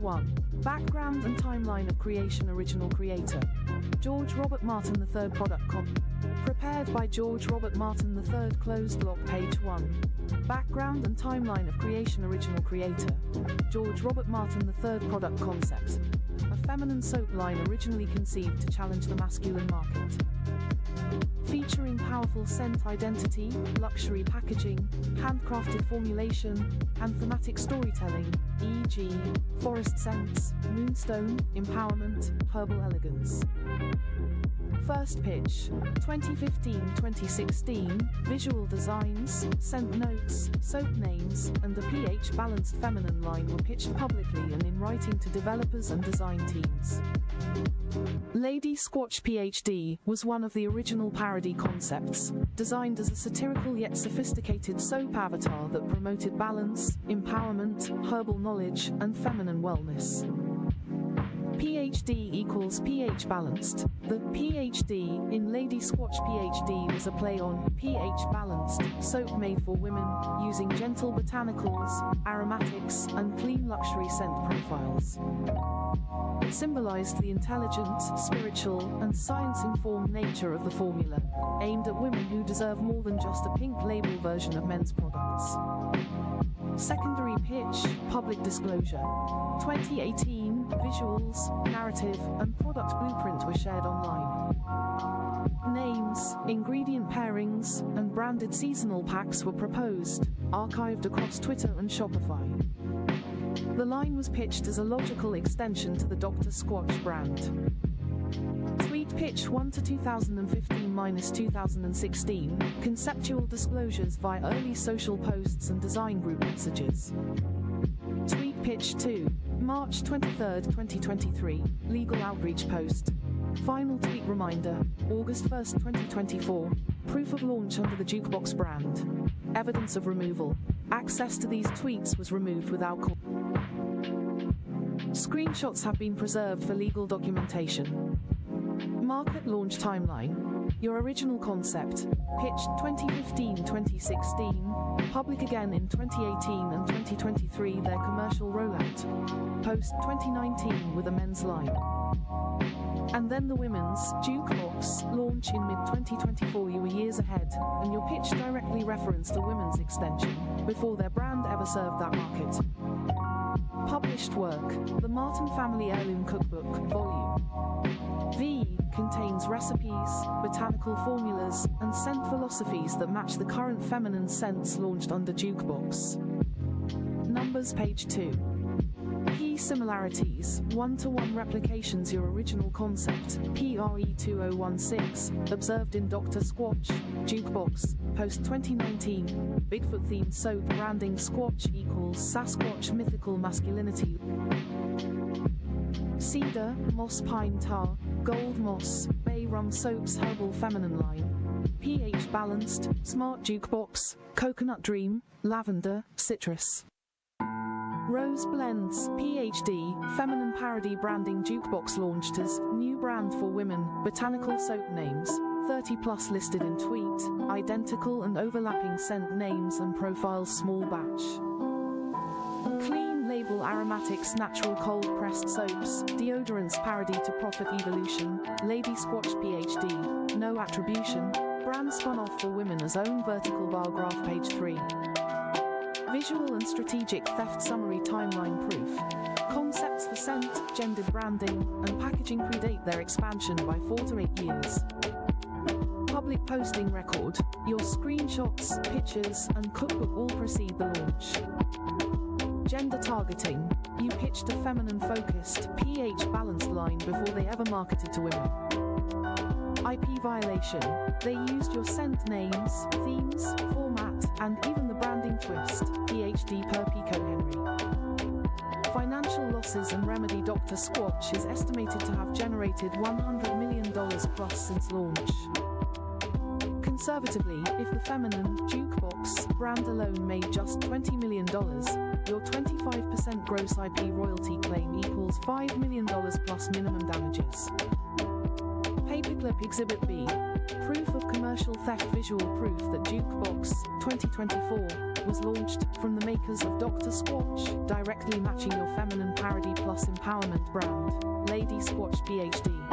1. Background and timeline of creation. Original creator: George Robert Martin III. Product prepared by George Robert Martin III. Closed lock. Page 1. Background and timeline of creation. Original creator: George Robert Martin III. Product concept: a feminine soap line originally conceived to challenge the masculine market. Featuring powerful scent identity, luxury packaging, handcrafted formulation, and thematic storytelling, e.g., forest scents, moonstone, empowerment, herbal elegance. First pitch: 2015-2016, visual designs, scent notes, soap names, and a pH-balanced feminine line were pitched publicly and in writing to developers and design teams. Lady Squatch PhD was one of the original parody concepts, designed as a satirical yet sophisticated soap avatar that promoted balance, empowerment, herbal knowledge, and feminine wellness. PhD equals pH balanced. The PhD in Lady Squatch PhD was a play on pH balanced soap made for women, using gentle botanicals, aromatics, and clean luxury scent profiles. It symbolized the intelligent, spiritual, and science-informed nature of the formula, aimed at women who deserve more than just a pink label version of men's products. Secondary pitch: public disclosure. 2018, visuals, narrative, and product blueprint were shared online. Names, ingredient pairings, and branded seasonal packs were proposed, archived across Twitter and Shopify. The line was pitched as a logical extension to the Dr. Squatch brand. Tweet pitch 1 to 2015-2016, conceptual disclosures via early social posts and design group messages. Tweet pitch 2, March 23, 2023, legal outreach post. Final tweet reminder, August 1, 2024, proof of launch under the Jukebox brand. Evidence of removal. Access to these tweets was removed without call. Screenshots have been preserved for legal documentation. Market launch timeline. Your original concept, pitched 2015-2016, public again in 2018 and 2023. Their commercial rollout, post 2019 with a men's line. And then the women's Jukebox launch in mid-2024. You were years ahead, and your pitch directly referenced a women's extension, before their brand ever served that market. Published work: The Martin Family Heirloom Cookbook, Volume V, contains recipes, botanical formulas, and scent philosophies that match the current feminine scents launched under Jukebox. Numbers. Page 2. Key similarities: 1-to-1 replications. Your original concept, PRE 2016, observed in Dr. Squatch, Jukebox, post 2019, Bigfoot themed soap branding. Squatch equals Sasquatch, mythical masculinity. Cedar, moss, pine tar, gold moss, bay rum soaps. Herbal feminine line, pH balanced, smart Jukebox, coconut dream, lavender, citrus. Rose blends, PhD, feminine parody branding. Jukebox launched as new brand for women, botanical soap names, 30 plus listed in tweet, identical and overlapping scent names and profiles. Small batch. Clean label aromatics, natural cold pressed soaps, deodorants. Parody to profit evolution, Lady Squatch PhD, no attribution, brand spun off for women as own vertical bar graph. Page 3. Visual and strategic theft summary. Timeline proof. Concepts for scent, gendered branding, and packaging predate their expansion by 4 to 8 years. Public posting record. Your screenshots, pictures, and cookbook all precede the launch. Gender targeting. You pitched a feminine-focused, pH-balanced line before they ever marketed to women. IP violation. They used your scent names, themes, format, and even the branding twist, PhD per Pico Henry. Financial losses and remedy. Dr. Squatch is estimated to have generated $100 million plus since launch. Conservatively, if the feminine Jukebox brand alone made just $20 million, your 25% gross IP royalty claim equals $5 million plus minimum damages. Paperclip Exhibit B. Proof of commercial theft. Visual proof that Jukebox 2024 was launched from the makers of Dr. Squatch, directly matching your feminine parody plus empowerment brand, Lady Squatch PhD.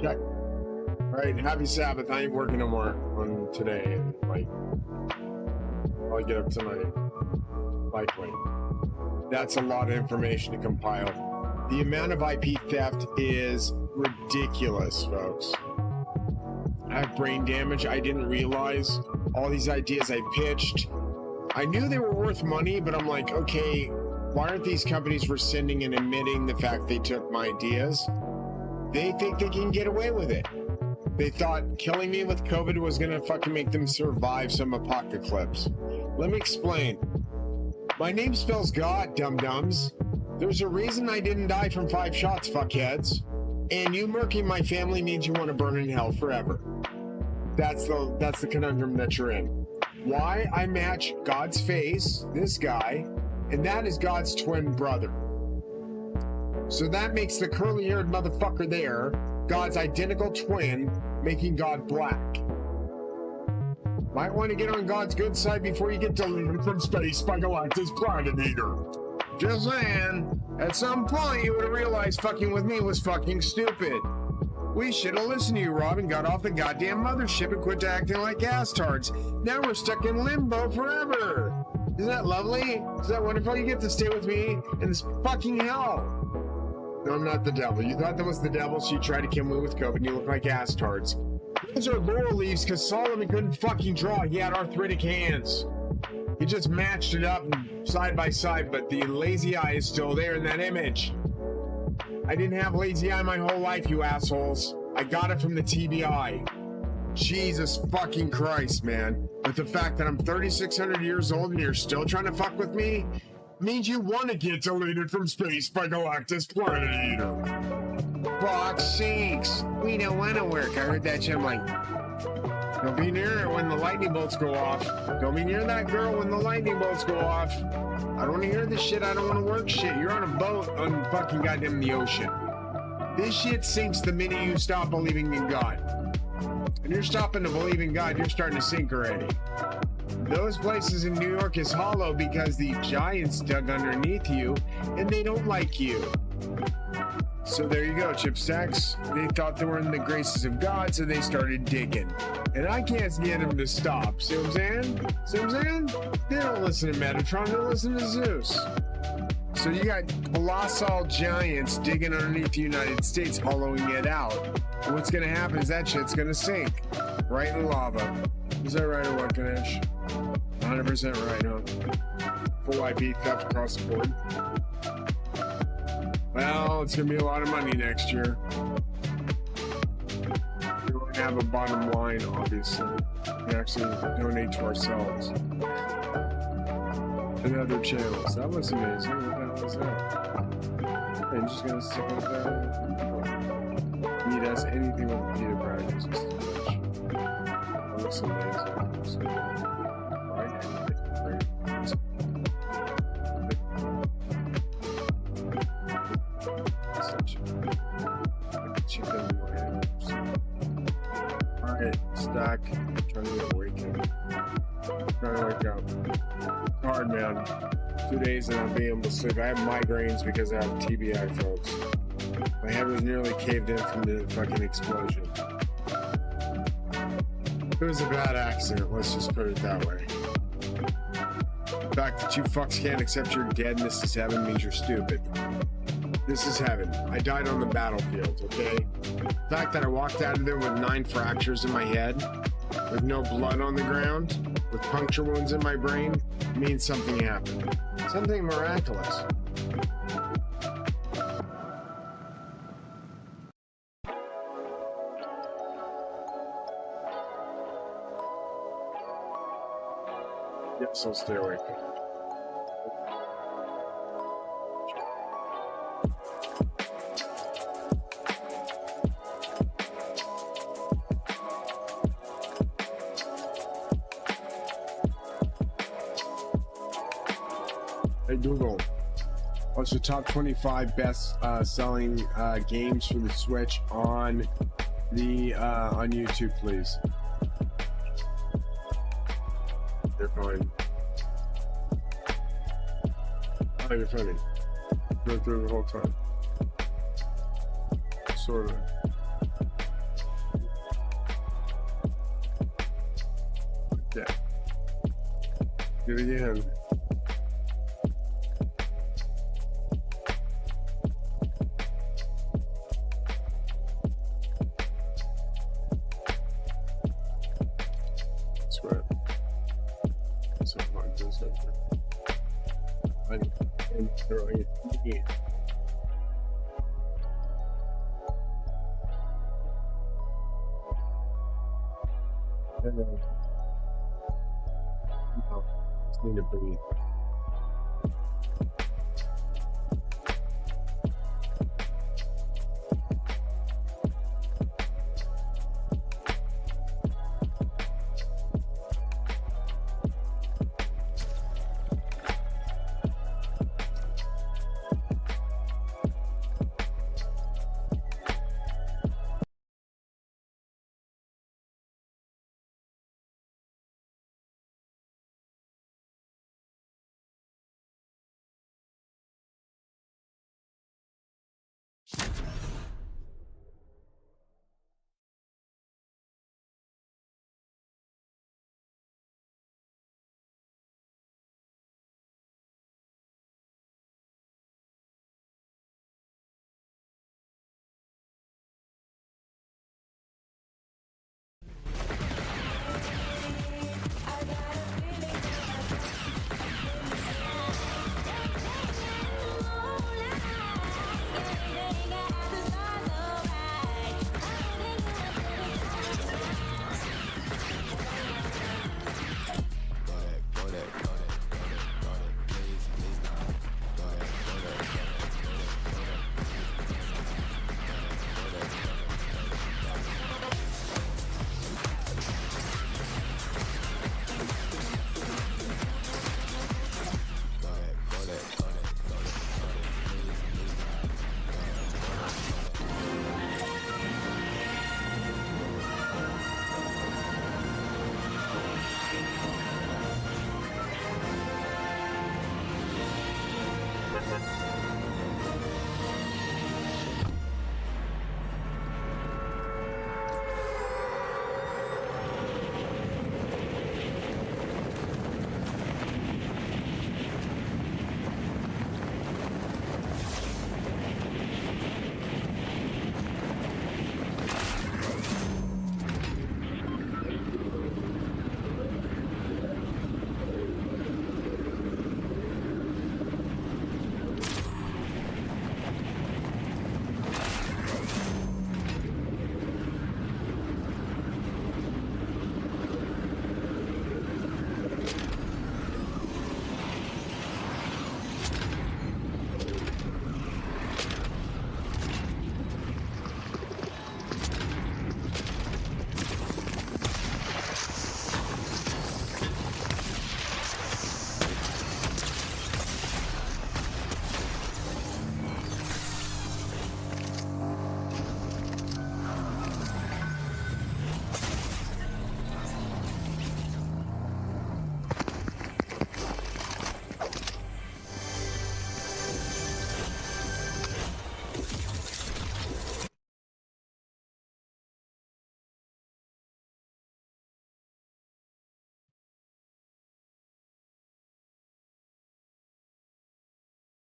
Okay. Alright, happy Sabbath. I ain't working no more on today. Like, I'll get up tonight. Likely. That's a lot of information to compile. The amount of IP theft is ridiculous, folks. I have brain damage. I didn't realize all these ideas I pitched. I knew they were worth money, but I'm like, okay, why aren't these companies rescinding and admitting the fact they took my ideas? They think they can get away with it. They thought killing me with COVID was gonna fucking make them survive some apocalypse. Let me explain. My name spells God, dum-dums. There's a reason I didn't die from 5 shots, fuckheads. And you murking my family means you want to burn in hell forever. That's the conundrum that you're in. Why? I match God's face, this guy, and that is God's twin brother. So that makes the curly-haired motherfucker there God's identical twin, making God black. Might want to get on God's good side before you get deleted from space by Galactus Planet Eater. Just saying, at some point you would have realized fucking with me was fucking stupid. We should have listened to you, Rob, and got off the goddamn mothership and quit acting like astards. Now we're stuck in limbo forever. Isn't that lovely? Is that wonderful? You get to stay with me in this fucking hell. No, I'm not the devil. You thought that was the devil, so you tried to kill me with COVID and you look like astards. Those are laurel leaves because Solomon couldn't fucking draw. He had arthritic hands. He just matched it up side by side, but the lazy eye is still there in that image. I didn't have lazy eye my whole life, you assholes. I got it from the TBI. Jesus fucking Christ, man. But the fact that I'm 3,600 years old and you're still trying to fuck with me means you want to get deleted from space by Galactus Planet Eater. Fuck sakes. We don't want to work. I heard that shit. I'm like, don't be near it when the lightning bolts go off. Don't be near that girl when the lightning bolts go off. I don't want to hear this shit. I don't want to work shit. You're on a boat on fucking goddamn the ocean. This shit sinks the minute you stop believing in God. And you're stopping to believe in God, you're starting to sink already. Those places in New York is hollow because the giants dug underneath you and they don't like you. So there you go, Chip Stacks. They thought they were in the graces of God, so they started digging. And I can't get them to stop. See what I'm saying? See what I'm saying? They don't listen to Metatron, they listen to Zeus. So you got colossal giants digging underneath the United States, hollowing it out. And what's gonna happen is that shit's gonna sink right in lava. Is that right or what, Ganesh? 100% right, huh? Full IP theft across the board. Well, it's gonna be a lot of money next year. We won't have a bottom line, obviously. We actually donate to ourselves and other channels. That was amazing. What the hell is that? I'm just gonna stick with that. Need us anything with the Peter practice. That looks amazing. So, Alright, Stack. Trying to get awakened. Trying to wake up. Hard, man. 2 days and I'll be able to sleep. I have migraines because I have TBI, folks. My head was nearly caved in from the fucking explosion. It was a bad accident, let's just put it that way. The fact that you fucks can't accept you're dead and this is heaven means you're stupid. This is heaven. I died on the battlefield, okay? The fact that I walked out of there with 9 fractures in my head, with no blood on the ground, with puncture wounds in my brain, means something happened. Something miraculous. Yes, I'll stay awake. Hey Google, what's the top 25 best selling games for the Switch on the on YouTube, please? They're fine. Oh, you're funny. Going through the whole time. Sort of. Do it again. Swear. So hard to say. I'm throwing it again. No, just need to breathe.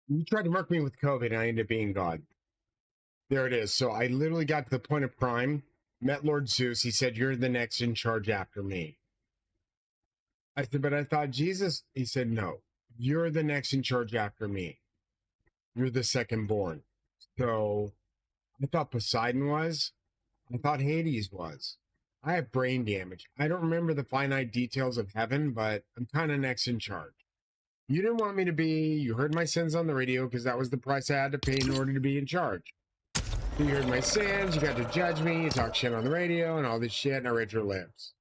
You tried to mark me with COVID, and I ended up being God. There it is. So I literally got to the point of prime, met Lord Zeus. He said, "You're the next in charge after me." I said, "But I thought Jesus." He said, "No, you're the next in charge after me. You're the second born." So I thought Poseidon was. I thought Hades was. I have brain damage. I don't remember the finite details of heaven, but I'm kind of next in charge. You didn't want me to be. You heard my sins on the radio because that was the price I had to pay in order to be in charge. You heard my sins. You got to judge me. You talk shit on the radio and all this shit. And I read your lips.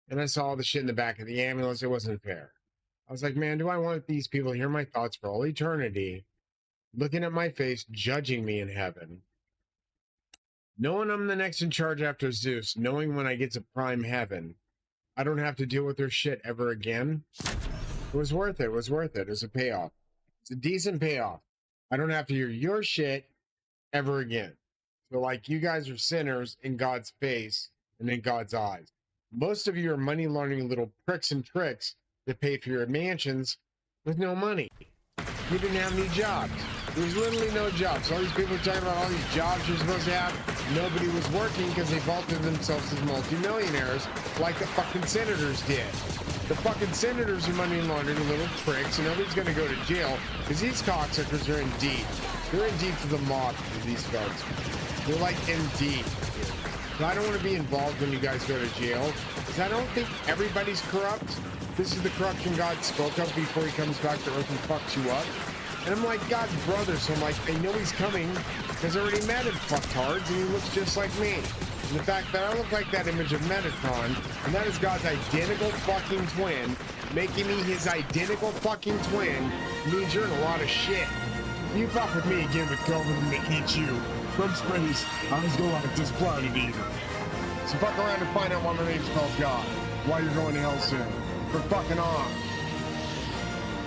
And I saw all the shit in the back of the ambulance. It wasn't fair. I was like, man, do I want these people to hear my thoughts for all eternity, looking at my face, judging me in heaven, knowing I'm the next in charge after Zeus, knowing when I get to prime heaven, I don't have to deal with their shit ever again? It was worth it. It was worth it. It was a payoff. It's a decent payoff. I don't have to hear your shit ever again. So, like, you guys are sinners in God's face and in God's eyes. Most of you are money laundering little pricks and tricks that paid for your mansions with no money. You didn't have any jobs. There was literally no jobs. All these people are talking about all these jobs you're supposed to have. Nobody was working because they vaulted themselves as multimillionaires like the fucking senators did. The fucking senators are money laundering little pricks, and nobody's going to go to jail because these cocksuckers are in deep. They're in deep for the mob for these folks. They're like in deep. So I don't want to be involved when you guys go to jail because I don't think everybody's corrupt. This is the corruption God spoke of before he comes back to earth and fucks you up. And I'm like God's brother, so I'm like, I know he's coming because I already met him fucktards and he looks just like me. And the fact that I look like that image of Metatron, and that is God's identical fucking twin, making me his identical fucking twin, means you're in a lot of shit. You fuck with me again with COVID to eat you. From space, I was going like this planet eater. So fuck around and find out why my name spells God. Why you're going to hell soon. For fucking on.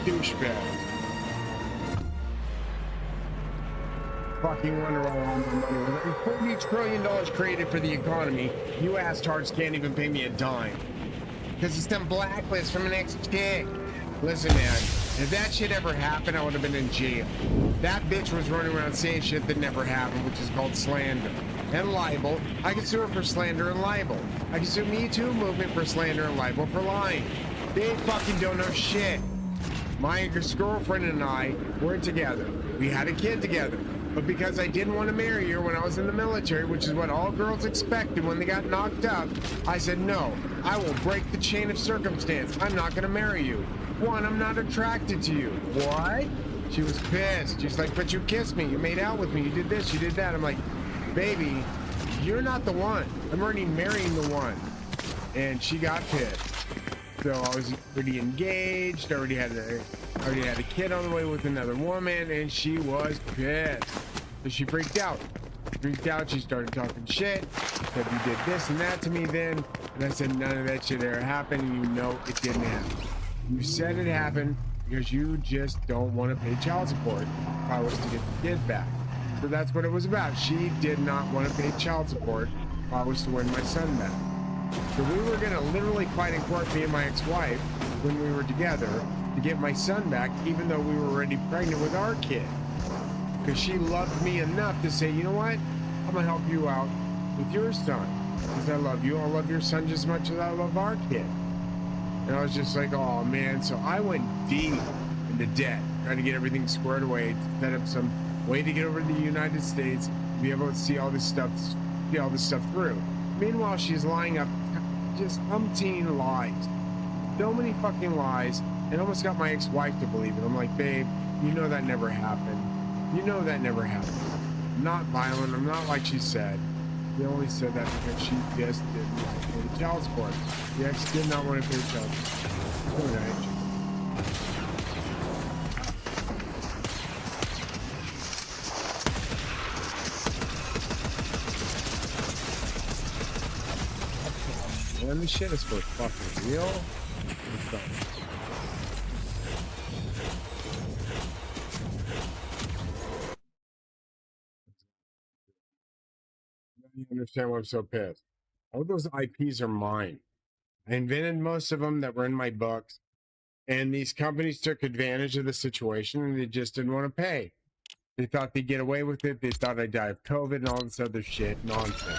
Douchebag. Fucking wonder why all my money was $40 trillion created for the economy. You asstards can't even pay me a dime. Because it's some blacklist from an ex-chick. Listen, man, if that shit ever happened, I would have been in jail. That bitch was running around saying shit that never happened, which is called slander. And libel. I can sue her for slander and libel. I can sue Me Too movement for slander and libel for lying. They fucking don't know shit. My ex-girlfriend and I were together. We had a kid together. But because I didn't want to marry her when I was in the military, which is what all girls expected when they got knocked up, I said, no, I will break the chain of circumstance. I'm not going to marry you. One, I'm not attracted to you. What? She was pissed. She's like, but you kissed me. You made out with me. You did this. You did that. I'm like, baby, you're not the one. I'm already marrying the one. And she got pissed. So I was already engaged. I already had a kid on the way with another woman, and she was pissed. So she freaked out. She started talking shit. Said you did this and that to me then. And I said none of that shit ever happened, and you know it didn't happen. You said it happened because you just don't want to pay child support if I was to get the kid back. So that's what it was about. She did not want to pay child support if I was to win my son back. So we were going to literally fight in court, me and my ex-wife, when we were together, to get my son back, even though we were already pregnant with our kid. Because she loved me enough to say, you know what? I'm going to help you out with your son. Because I love you. I love your son just as much as I love our kid. And I was just like, oh, man. So I went deep into debt, trying to get everything squared away, to set up some way to get over to the United States, to be able to see all this stuff through. Meanwhile, she's lying up just umpteen lies. So many fucking lies. And almost got my ex-wife to believe it. I'm like, babe, you know that never happened. You know that never happened. I'm not violent. I'm not like she said. She only said that because she just didn't want to pay child support. The ex did not want to pay child support. All right. Man, this shit is for fucking real. You understand why I'm so pissed. All those IPs are mine. I invented most of them that were in my books, and these companies took advantage of the situation and they just didn't want to pay. They thought they'd get away with it. They thought I'd die of COVID and all this other shit nonsense.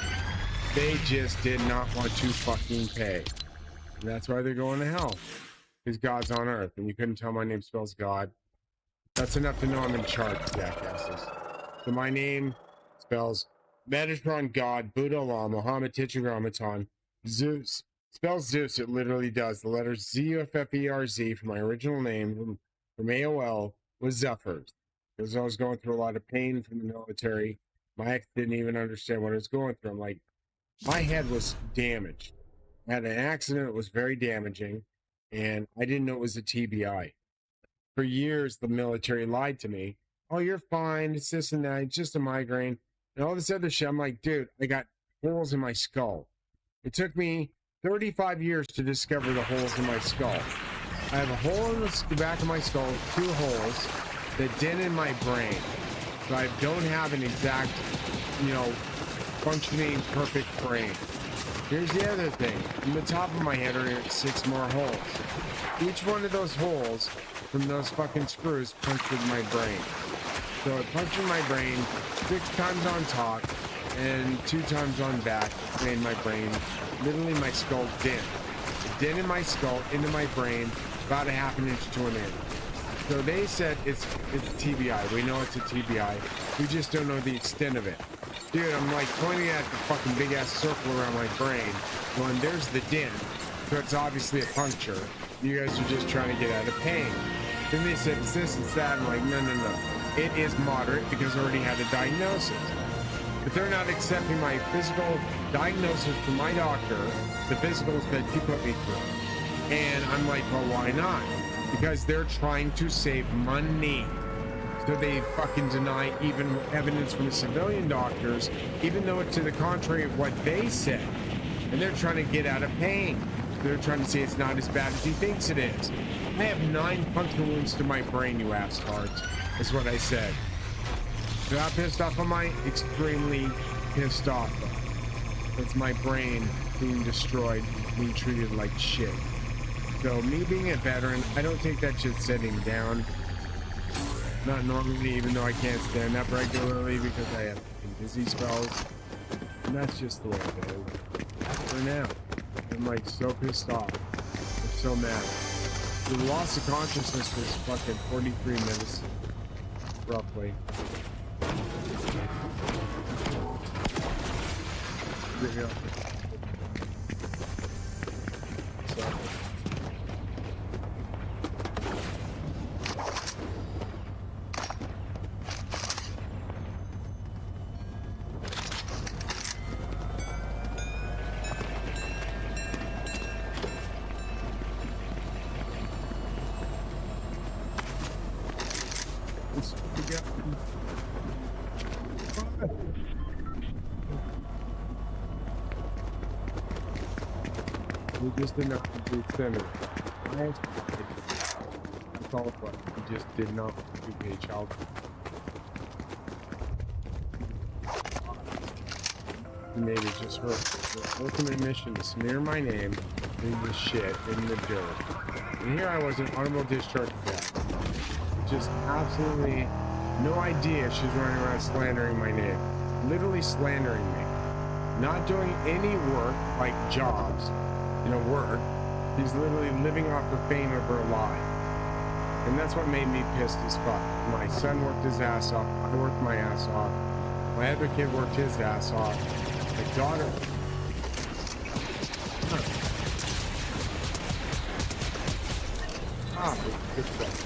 They just did not want to fucking pay. And that's why they're going to hell. Because God's on earth, and you couldn't tell my name spells God. That's enough to know I'm in charge, jackasses. So my name spells Metatron God, Buddha Allah, Muhammad Tetragrammaton, Zeus. Spells Zeus, it literally does. The letters Z-U-F-F-E-R-Z from my original name from AOL was Zephyr. Because I was going through a lot of pain from the military. My ex didn't even understand what I was going through. I'm like, my head was damaged. I had an accident that was very damaging, and I didn't know it was a TBI. For years, the military lied to me. Oh, you're fine. It's this and that. It's just a migraine. And all this other shit. I'm like, dude, I got holes in my skull. It took me 35 years to discover the holes in my skull. I have a hole in the back of my skull, 2 holes that dent in my brain. So I don't have an exact, functioning perfect brain. Here's the other thing. In the top of my head are 6 more holes. Each one of those holes from those fucking screws punctured my brain. So it punctured my brain 6 times on top and 2 times on back. It made my brain, literally my skull dent. A dent in my skull, into my brain, about a ½ inch to an inch. So they said it's a TBI. We know it's a TBI. We just don't know the extent of it. Dude, I'm like pointing at the fucking big ass circle around my brain, going, there's the dent. So it's obviously a puncture. You guys are just trying to get out of pain. Then they said it's this, it's that. I'm like, no. It is moderate because I already had a diagnosis. But they're not accepting my physical diagnosis from my doctor, the physicals that he put me through. And I'm like, well, why not? Because they're trying to save money. So they fucking deny even evidence from civilian doctors, even though it's to the contrary of what they said. And they're trying to get out of pain. They're trying to say it's not as bad as he thinks it is. I have 9 puncture wounds to my brain, you asstards, is what I said. So I'm pissed off on my extremely pissed off. It's my brain being destroyed, being treated like shit. So me being a veteran, I don't take that shit sitting down. Not normally, even though I can't stand up regularly because I have dizzy spells. And that's just the way it is. For now, I'm like so pissed off. I'm so mad. The loss of consciousness was fucking 43 minutes, roughly. Yeah. So. We just enough to be centered. That's all it was. We just did not do pay child. He made it just hurt. The ultimate mission to smear my name in the shit, in the dirt. And here I was an honorable discharge vet. Just absolutely no idea she's running around slandering my name. Literally slandering me. Not doing any work, like jobs. Work. He's literally living off the fame of her lie. And that's what made me pissed as fuck. My son worked his ass off. I worked my ass off. My other kid worked his ass off. My daughter... Good stuff.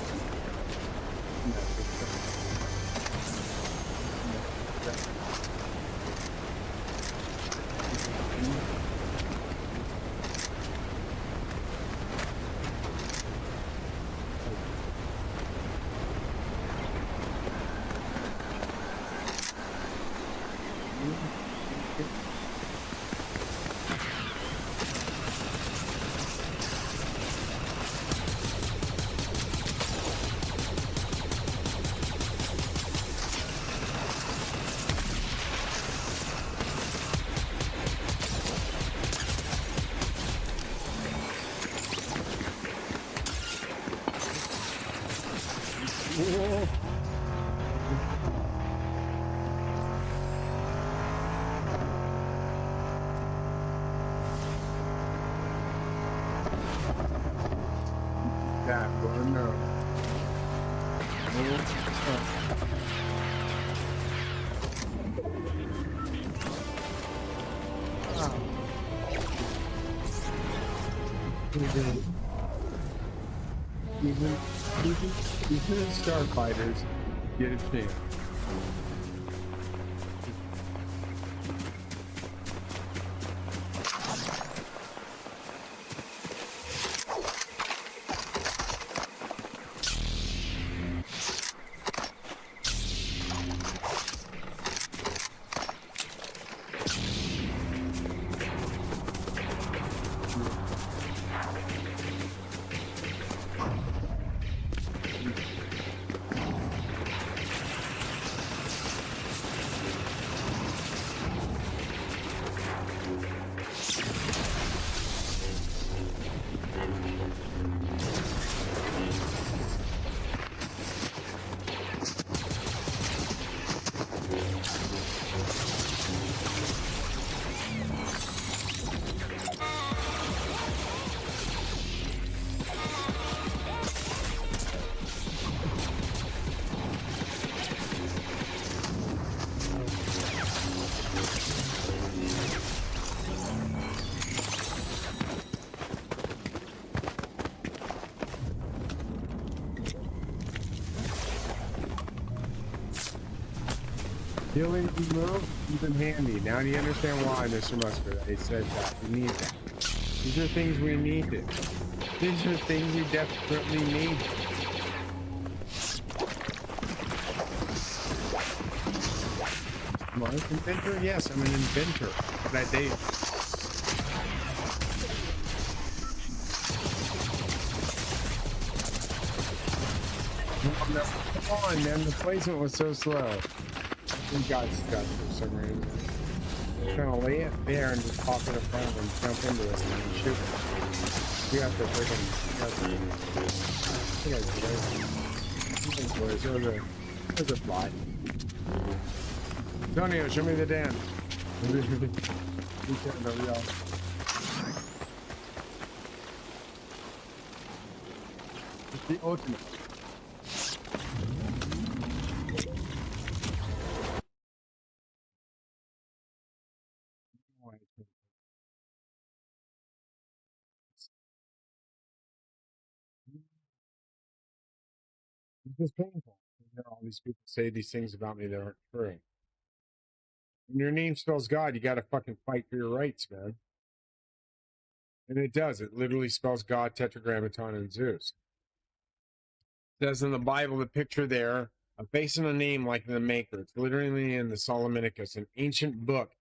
Even starfighters get a chance. Healing move, keep him handy. Now do you understand why, Mr. Mustard? I said that. We need that. These are things we needed. These are things we desperately need. Am I an inventor? Yes, I'm an inventor. But come on, man. The placement was so slow. We got stuck for some reason. I'm trying to lay it there and just pop it in front of him, jump into it, and then shoot it. We have to freaking. There's a fly. Antonio, show me the dance. It's the ultimate. It's just painful. All these people say these things about me that aren't true. When your name spells God, you got to fucking fight for your rights, man. And it does. It literally spells God, Tetragrammaton, and Zeus. It says in the Bible, the picture there, a face and a name like the Maker. It's literally in the Solomonicus, an ancient book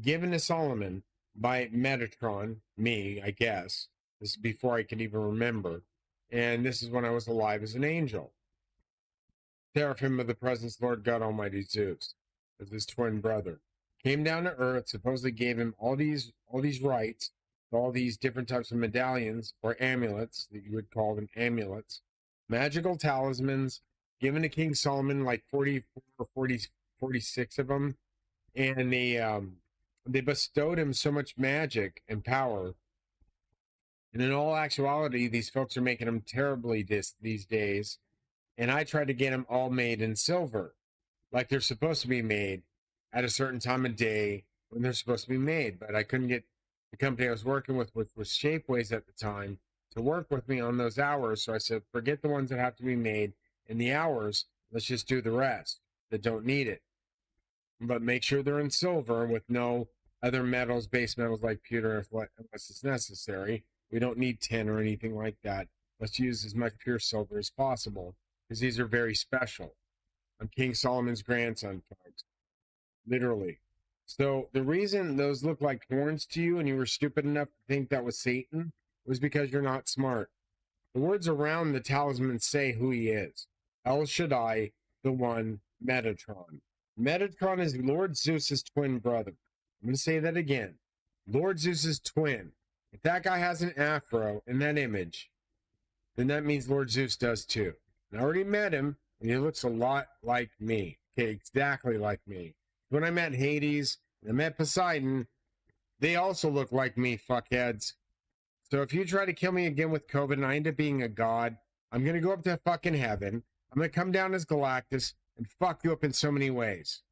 given to Solomon by Metatron, me, I guess. This is before I could even remember. And this is when I was alive as an angel. Seraphim of the presence, Lord God Almighty Zeus, as his twin brother, came down to earth, supposedly gave him all these rights, all these different types of medallions or amulets that you would call them amulets, magical talismans given to King Solomon, like 44 or 46 of them, and they bestowed him so much magic and power. And in all actuality, these folks are making them terribly these days. And I tried to get them all made in silver, like they're supposed to be made at a certain time of day when they're supposed to be made. But I couldn't get the company I was working with was Shapeways at the time, to work with me on those hours. So I said, forget the ones that have to be made in the hours. Let's just do the rest that don't need it. But make sure they're in silver with no other metals, base metals like pewter, unless it's necessary. We don't need tin or anything like that. Let's use as much pure silver as possible, because these are very special. I'm King Solomon's grandson, folks. Literally. So the reason those look like horns to you and you were stupid enough to think that was Satan was because you're not smart. The words around the talisman say who he is. El Shaddai, the one, Metatron. Metatron is Lord Zeus's twin brother. I'm going to say that again. Lord Zeus's twin. If that guy has an afro in that image, then that means Lord Zeus does too. I already met him, and he looks a lot like me. Okay, exactly like me. When I met Hades, and I met Poseidon, they also look like me, fuckheads. So if you try to kill me again with COVID and I end up being a god, I'm going to go up to fucking heaven. I'm going to come down as Galactus and fuck you up in so many ways.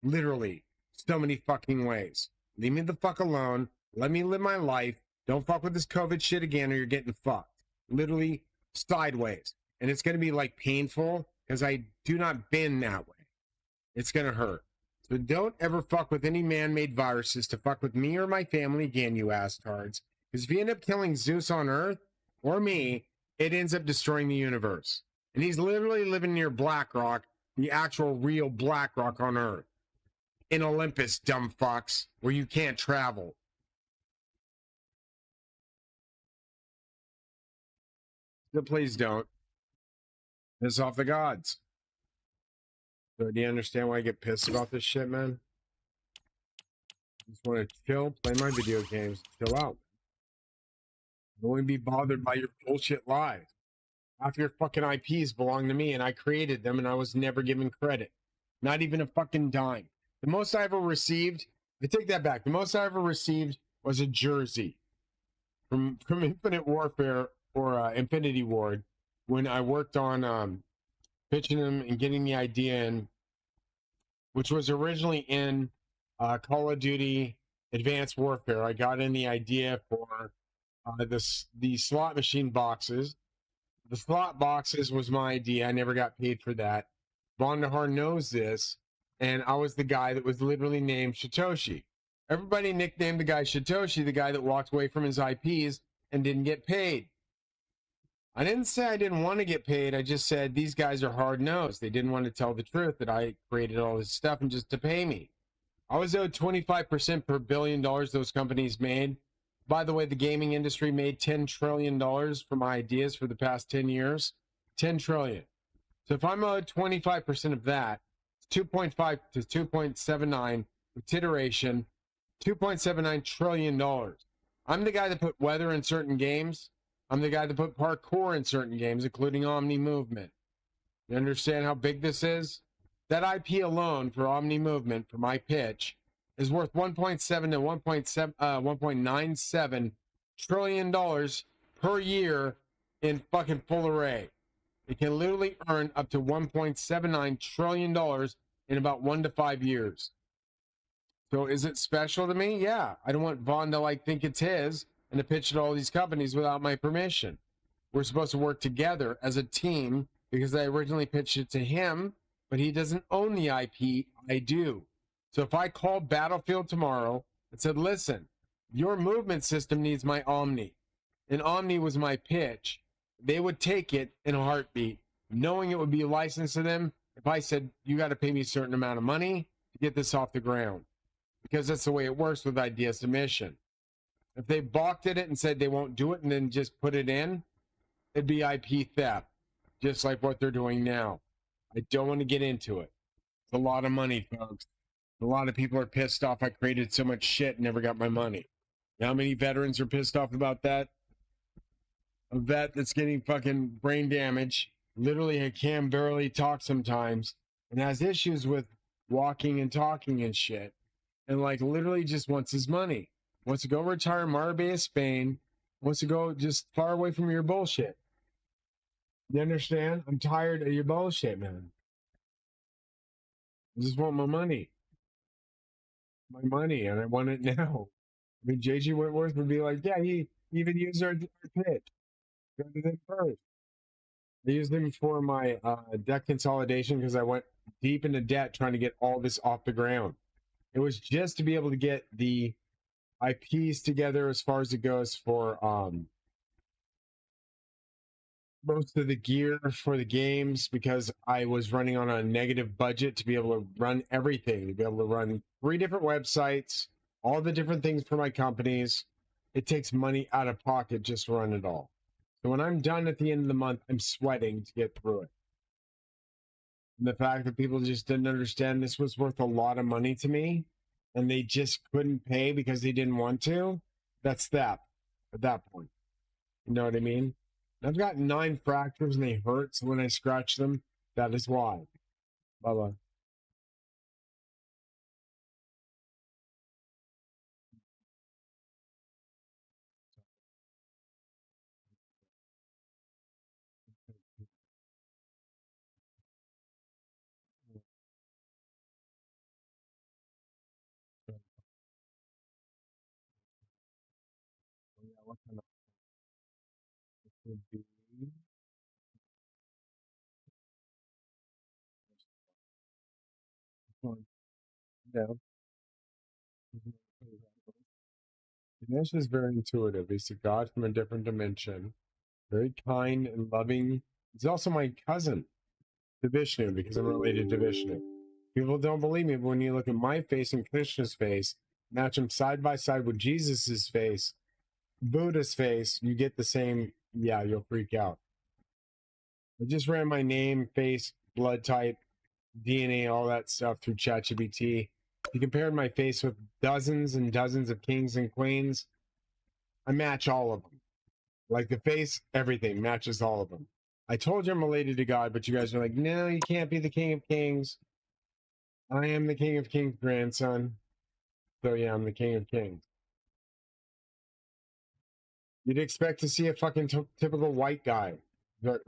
Literally, so many fucking ways. Leave me the fuck alone. Let me live my life. Don't fuck with this COVID shit again or you're getting fucked. Literally, sideways. And it's going to be like painful because I do not bend that way. It's going to hurt. So don't ever fuck with any man-made viruses to fuck with me or my family again, you asstards. Because if you end up killing Zeus on Earth or me, it ends up destroying the universe. And he's literally living near Blackrock, the actual real Blackrock on Earth. In Olympus, dumb fucks, where you can't travel. So please don't. Piss off the gods. So do you understand why I get pissed about this shit, man? I just want to chill, play my video games, chill out. I don't want to be bothered by your bullshit lies. Half your fucking IPs belong to me, and I created them, and I was never given credit. Not even a fucking dime. The most I ever received, I take that back. The most I ever received was a jersey from Infinite Warfare or Infinity Ward when I worked on pitching them and getting the idea in, which was originally in Call of Duty Advanced Warfare. I got in the idea for the slot machine boxes. The slot boxes was my idea. I never got paid for that. Von Nahar knows this. And I was the guy that was literally named Satoshi. Everybody nicknamed the guy Satoshi, the guy that walked away from his IPs and didn't get paid. I didn't say I didn't want to get paid. I just said these guys are hard-nosed. They didn't want to tell the truth that I created all this stuff and just to pay me. I was owed 25% per $1 billion those companies made. By the way, the gaming industry made $10 trillion from my ideas for the past 10 years. 10 trillion. So if I'm owed 25% of that, 2.5 to 2.79 with iteration, $2.79 trillion. I'm the guy that put weather in certain games. I'm the guy that put parkour in certain games, including Omni Movement. You understand how big this is? That IP alone for Omni Movement, for my pitch, is worth 1.7 to 1.97 trillion dollars per year in fucking full array. It can literally earn up to $1.79 trillion in about 1 to 5 years. So is it special to me? Yeah. I don't want Vaughn to like think it's his and to pitch it to all these companies without my permission. We're supposed to work together as a team because I originally pitched it to him, but he doesn't own the IP. I do. So if I called Battlefield tomorrow and said, listen, your movement system needs my Omni, and Omni was my pitch, they would take it in a heartbeat, knowing it would be licensed to them if I said, you got to pay me a certain amount of money to get this off the ground. Because that's the way it works with idea submission. If they balked at it and said they won't do it and then just put it in, it'd be IP theft, just like what they're doing now. I don't want to get into it. It's a lot of money, folks. A lot of people are pissed off I created so much shit and never got my money. You know how many veterans are pissed off about that? A vet that's getting fucking brain damage, literally can barely talk sometimes, and has issues with walking and talking and shit, and like literally just wants his money. Wants to go retire in Marbella, Spain. Wants to go just far away from your bullshit. You understand? I'm tired of your bullshit, man. I just want my money. My money, and I want it now. I mean, JG Whitworth would be like, yeah, he even used our pitch. Go to them first. I used them for my debt consolidation because I went deep into debt trying to get all this off the ground. It was just to be able to get the IPs together as far as it goes for most of the gear for the games, because I was running on a negative budget to be able to run everything, to be able to run 3 different websites, all the different things for my companies. It takes money out of pocket just to run it all. So when I'm done at the end of the month, I'm sweating to get through it. And the fact that people just didn't understand this was worth a lot of money to me, and they just couldn't pay because they didn't want to, that's theft at that point. You know what I mean? I've got 9 fractures and they hurt, so when I scratch them, that is why. Bye-bye. What kind of would be? Down. Ganesh is very intuitive. He's a god from a different dimension. Very kind and loving. He's also my cousin to Vishnu because I'm related to Vishnu. People don't believe me, but when you look at my face and Krishna's face, match them side by side with Jesus's face, Buddha's face, you get the same. Yeah, you'll freak out. I just ran my name, face, blood type, DNA, all that stuff through ChatGPT. You compared my face with dozens and dozens of kings and queens. I match all of them. Like the face, everything matches all of them. I told you I'm related to God, but you guys are like, no, you can't be the King of Kings. I am the King of Kings' grandson. So yeah, I'm the King of Kings. You'd expect to see a fucking typical white guy. But,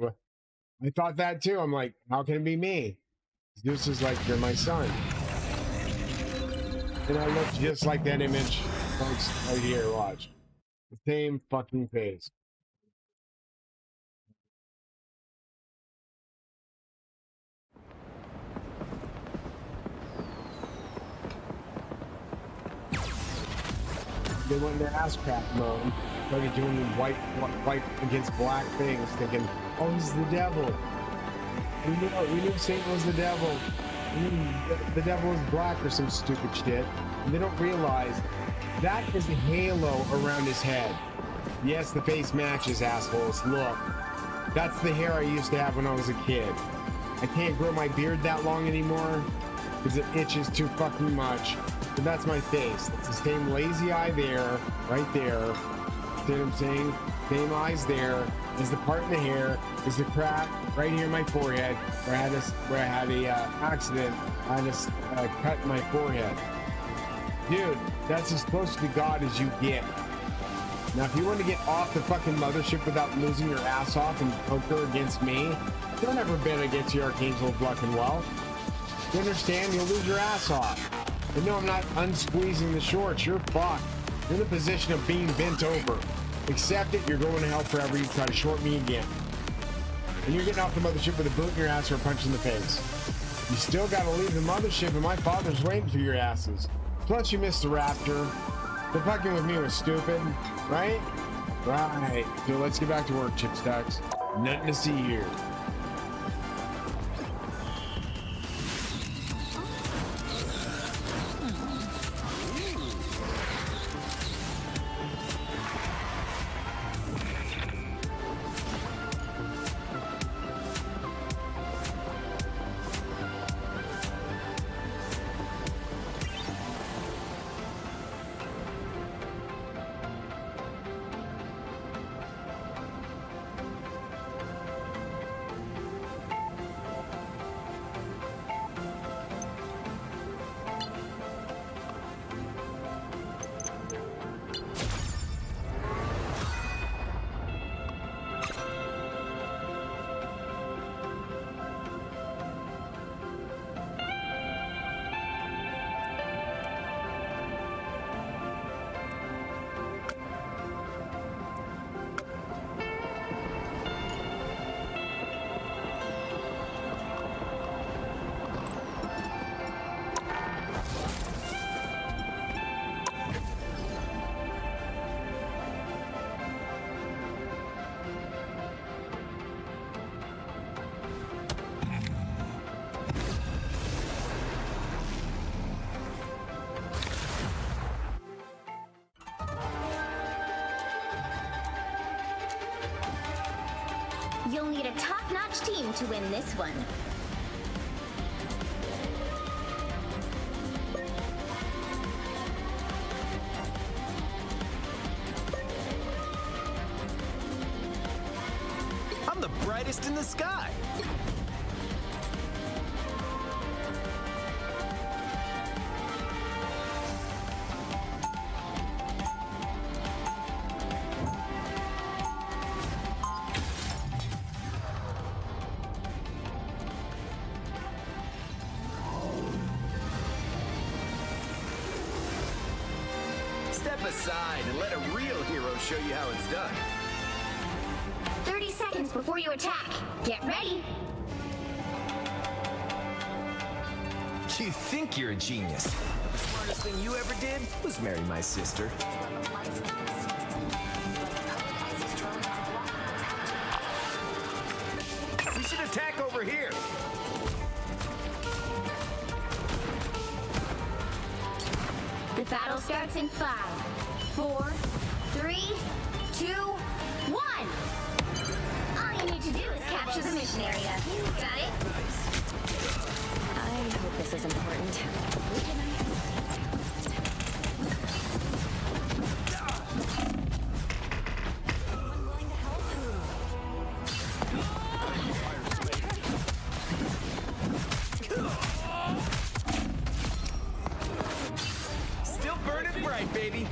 I thought that too. I'm like, how can it be me? Zeus is like, you're my son. And I look just like that image, folks, right here, watch. The same fucking face. they went in their ass crack mode, started doing white against black things, thinking, oh, he's the devil. We knew Satan was the devil. We knew the devil was black or some stupid shit. And they don't realize that is a halo around his head. Yes, the face matches, assholes. Look, that's the hair I used to have when I was a kid. I can't grow my beard that long anymore because it itches too fucking much. But that's my face. It's the same lazy eye there, right there. See what I'm saying? Same eyes there. Is the part in the hair. Is the crack right here in my forehead where I had a accident. I had to cut my forehead. Dude, that's as close to God as you get. Now, if you want to get off the fucking mothership without losing your ass off and poker against me, don't ever bet against the Archangel of Luck and Wealth. You understand? You'll lose your ass off. But no, I'm not unsqueezing the shorts. You're fucked. You're in the position of being bent over. Accept it, you're going to hell forever. You try to short me again. And you're getting off the mothership with a boot in your ass or a punch in the face. You still got to leave the mothership, and my father's waiting for your asses. Plus, you missed the rapture. The fucking with me was stupid, right? Right. So let's get back to work, Chip Stacks. Nothing to see here. You'll need a top-notch team to win this one. I'm the brightest in the sky. Step aside and let a real hero show you how it's done. 30 seconds before you attack. Get ready. You think you're a genius. The smartest thing you ever did was marry my sister. We should attack over here. The battle starts in 5, 4, 3, 2, 1. All you need to do is capture the mission area. Got it? I hope this is important. Still burning bright, baby.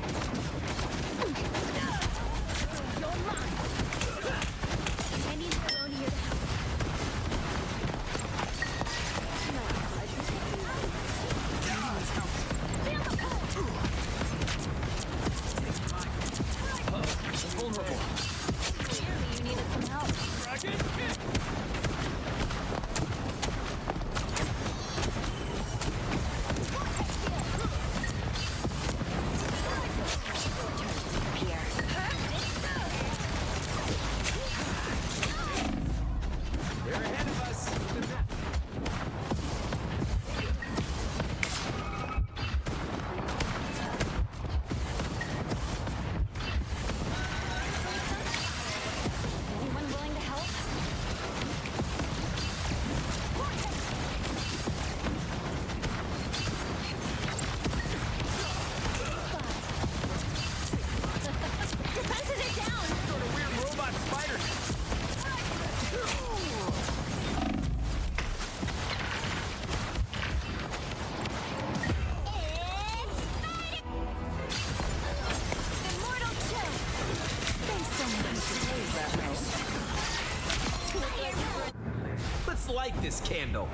light this candle.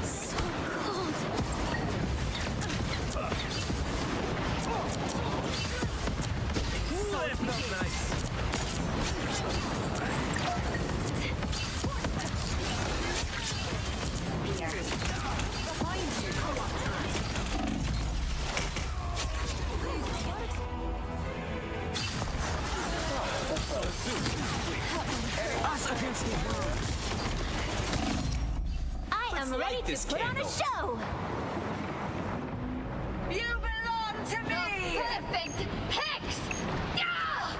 So cold. Ooh, that smells nice. I am light ready to this put on a candle. show. You belong to me! Perfect Hex! Ah!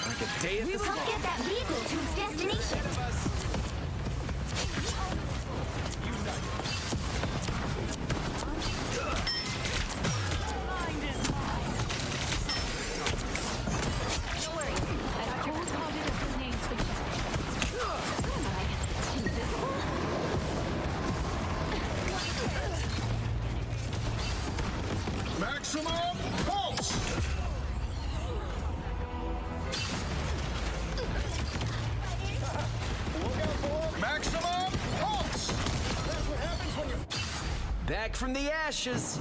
Like a day at the Come get that vehicle to its destination. No worries. I got your target of the name switch. Who am I? Invisible? Maximum pulse! Maximum pulse! That's what happens when you... Back from the ashes.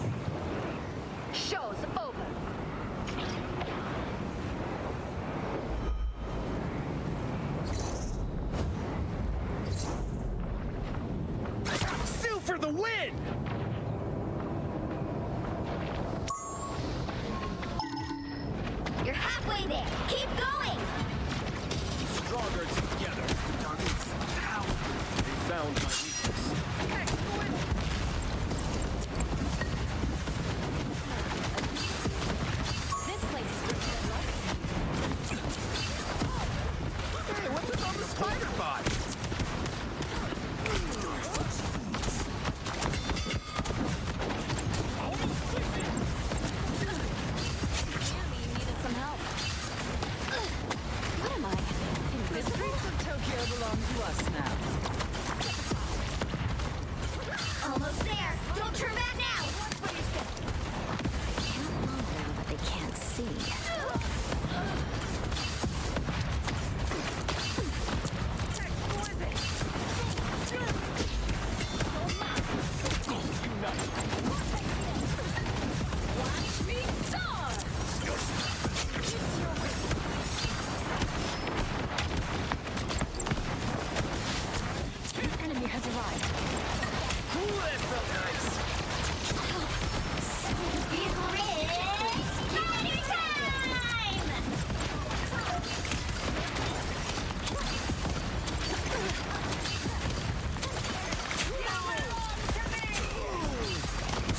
Show's over. Sue for the win! You're halfway there. Keep going. Stronger together. Ow. They found my weakness. This place is scripted and lucky. Hey, what's with all the spider bots? Apparently you needed some help. What am I? The Invisible? streets of Tokyo belong to us now. Almost there. Don't turn back now. I can't move now that they can't see. Watch me soar! An enemy has arrived. Ooh, that felt nice. Vehicle is party time!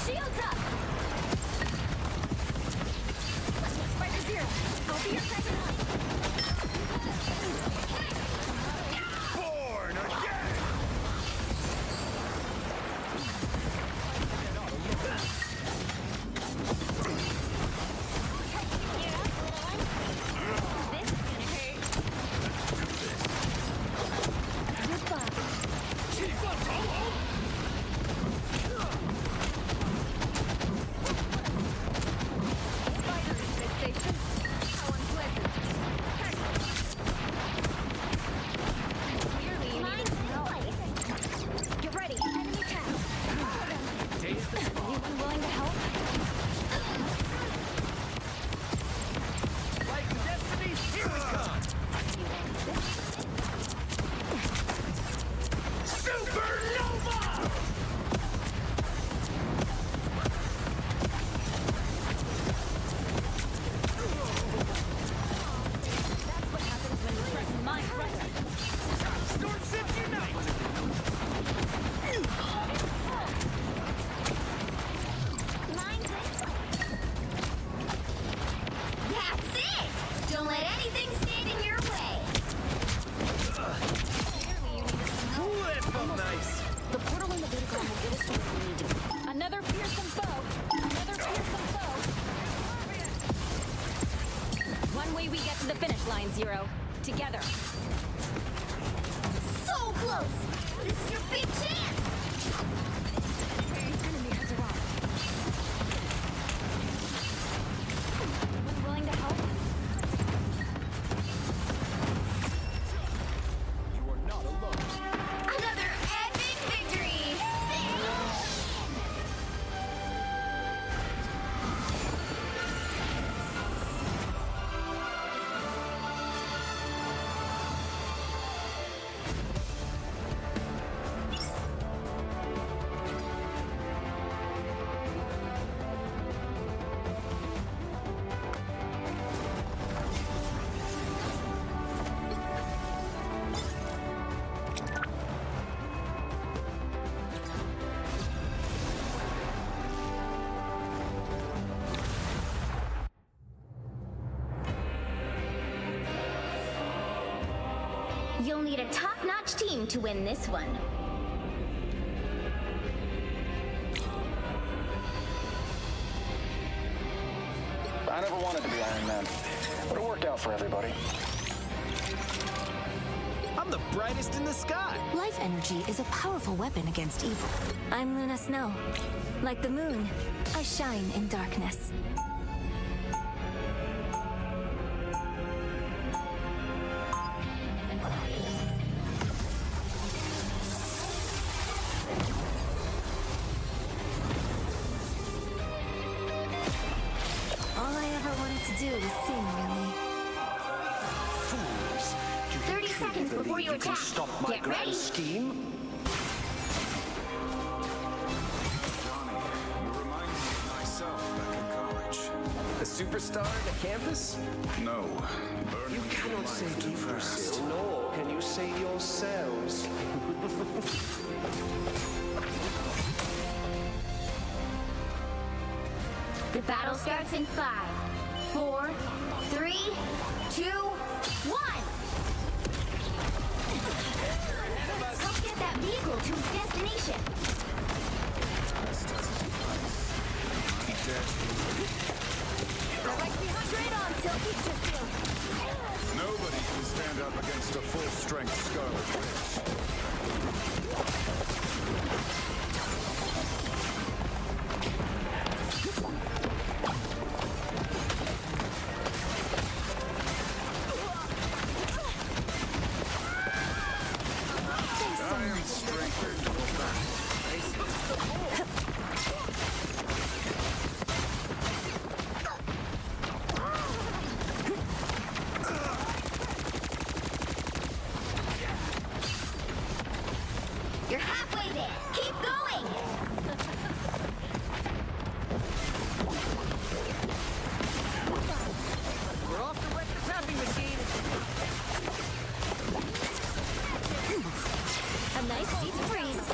Shields up! Spider Zero, I'll be your second line. Born again! This is gonna hurt. Goodbye. Spider infestation. How unpleasant. Clearly you need some help. Get ready. Enemy tag. line, Zero. Together. So close! This is your big chance! Enemy has arrived. Anyone willing to help? You are not alone. Another epic victory! You'll need a top-notch team to win this one. I never wanted to be Iron Man, but it worked out for everybody. I'm the brightest in the sky. Life energy is a powerful weapon against evil. I'm Luna Snow. Like the moon, I shine in darkness. All I ever wanted to do was sing, really. Fools! Do you 30 truly seconds before believe you can attack. stop my Get grand ready. scheme? Johnny, you remind me of myself back in college. A superstar on the campus? No, burning You cannot life save too fast. Brazil, nor can you save yourselves. The battle starts in 5, 4, 3, 2, 1! Help get that vehicle to its destination! They're like 300 on Tilky Cecile. Nobody can stand up against a full-strength Scarlet Witch. I am strengthened for battle. You're halfway there! Keep going! We're off to wreck the tapping machine. A nice deep freeze.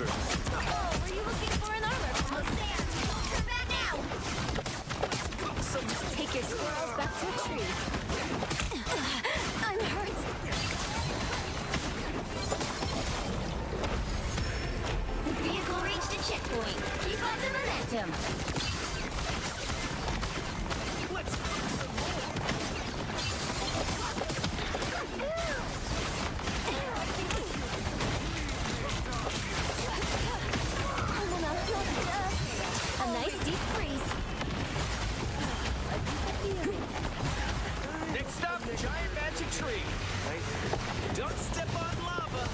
Oh, were you looking for an armor? Almost there! Don't turn back now! Take your squirrels back to a tree. I'm hurt. The vehicle reached a checkpoint. Keep up the momentum. A nice deep freeze. Next up, giant magic tree. Don't step on lava.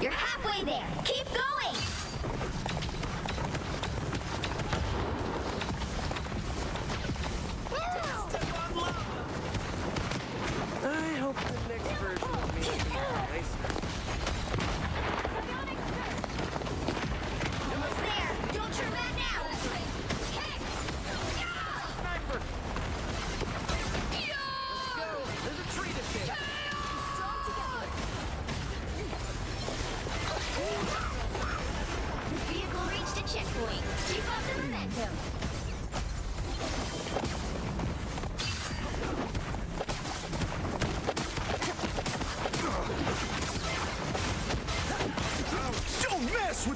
You're halfway there. Keep going! Step on lava. I hope the next version of me will be nicer. Almost there. Don't turn back now. Sniper! Go! There's a tree to save. The vehicle reached a checkpoint. Keep up the momentum.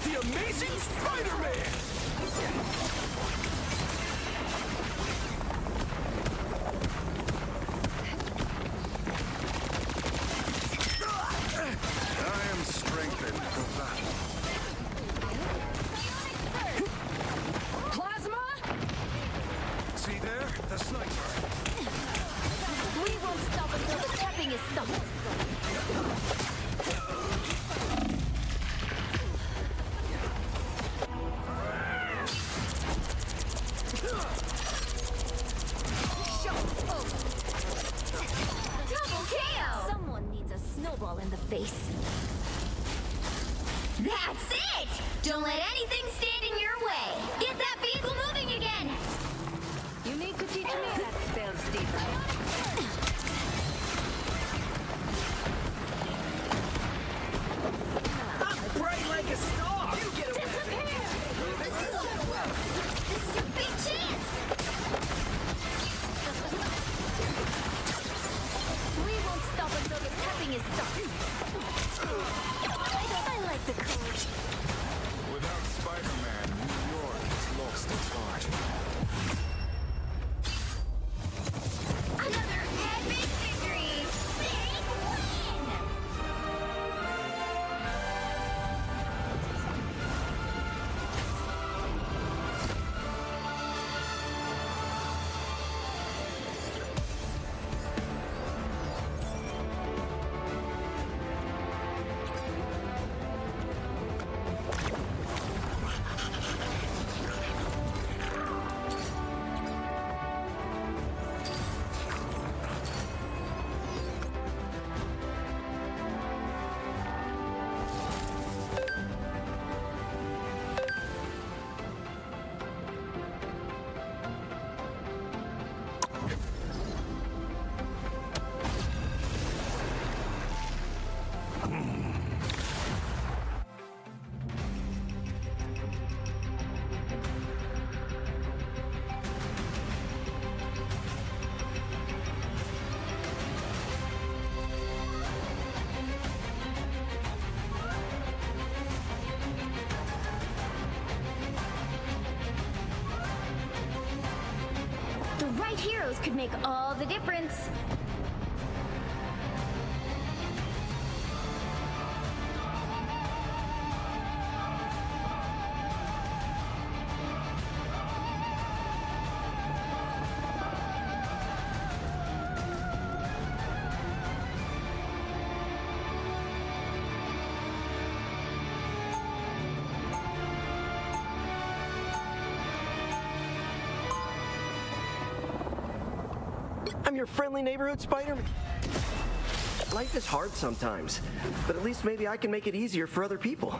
The Amazing Spider-Man! I am strengthened for battle. Plasma? See there? The sniper. We won't stop until the tapping is stopped. Double KO! Someone needs a snowball in the face. That's it! Don't let anything stand in your way. Get that vehicle moving again! You need to teach me that spell, Steve. I'm bright like a star! You get away! This is a big chance! We won't stop until the tapping is stopped. I like the coach. Without Spider-Man, New York has lost its heart. Another epic victory! Big win! The right heroes could make all the difference. I'm your friendly neighborhood Spider-Man. Life is hard sometimes, but at least maybe I can make it easier for other people.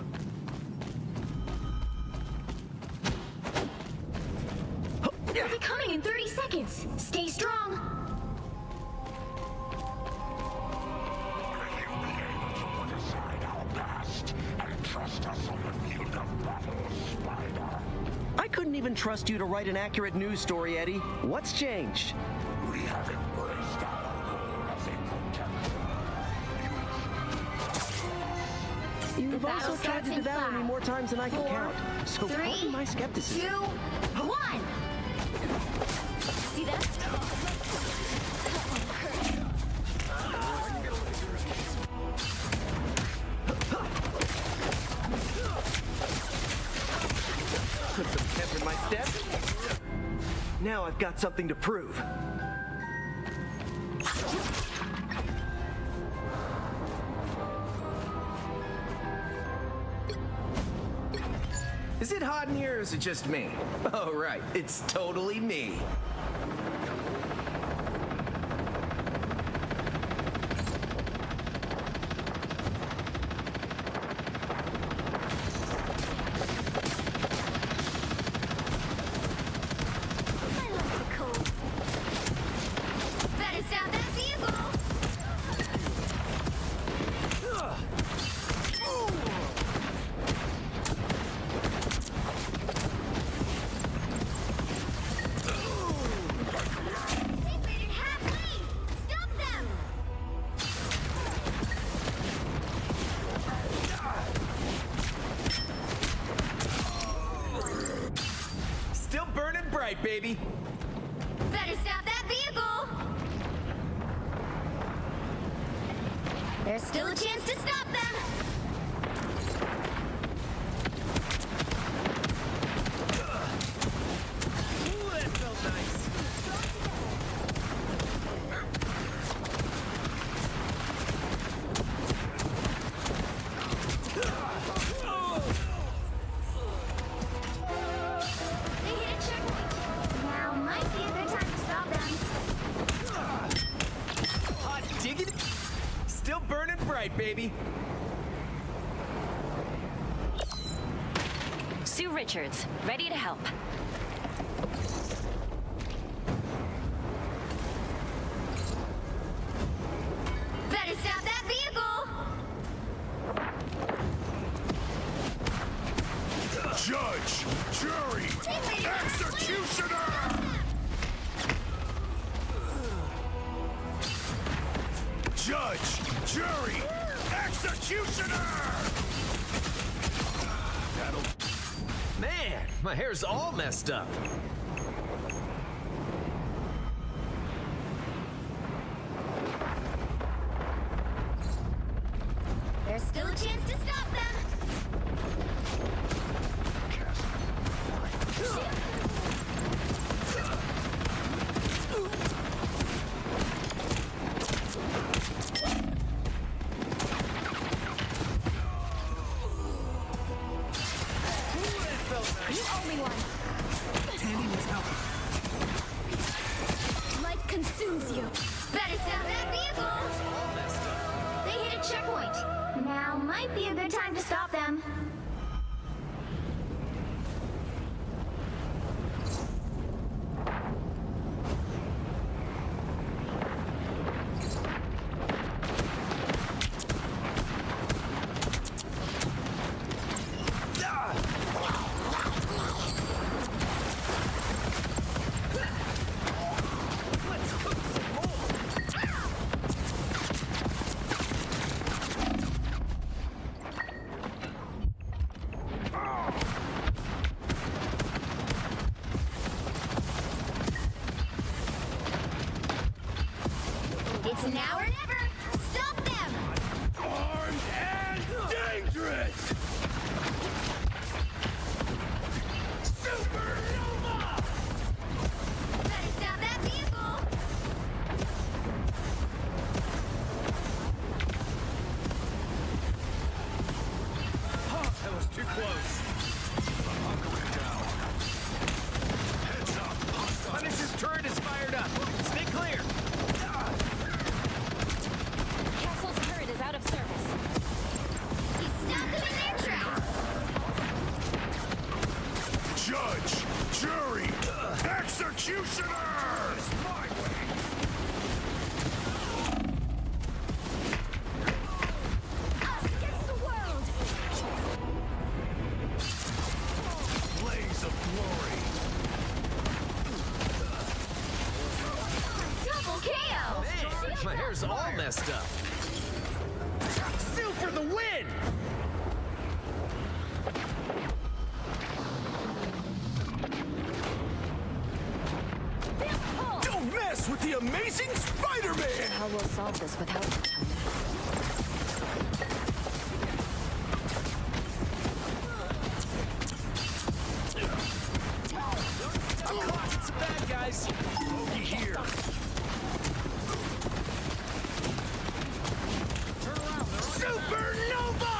They'll be coming in 30 seconds. Stay strong. I couldn't even trust you to write an accurate news story, Eddie. What's changed? We have embraced our role as a protector. You've also tried to devour me more times than I can count. So pardon my skepticism. 2, 1. See that? Put some pep in my step. Now I've got something to prove. Is it hot in here or is it just me? Oh, right. It's totally me. Better stop that vehicle. bright, baby. Better stop that vehicle! There's still a chance to stop them! Ooh, that felt nice. They hit a checkpoint. Now might be a good time to stop them. Hot diggity. Still burning bright, baby. Sue Richards, ready to help. Better stop that vehicle! Judge, jury, executioner! Judge, jury, executioner! Man, my hair's all messed up. There's still a chance to stop them! You owe me one! Tandy needs help. Life consumes you! Better stop that vehicle! All messed up. They hit a checkpoint. Now might be a good time to stop them. It's now or never! Stop them! Armed and dangerous! Supernova! Better stop that vehicle! That was too close. Heads up! Punisher's turret is fired up. Stay clear. Castle's turret is out of service. He stopped them in their tracks! Judge, jury, executioner! Us against the world! Blaze of glory! Double KO! Man, my hair's all messed up. Sue for the win! Don't mess with the amazing Spider-Man! How we'll solve this without I'm clocking some bad guys. Bogey here! Supernova!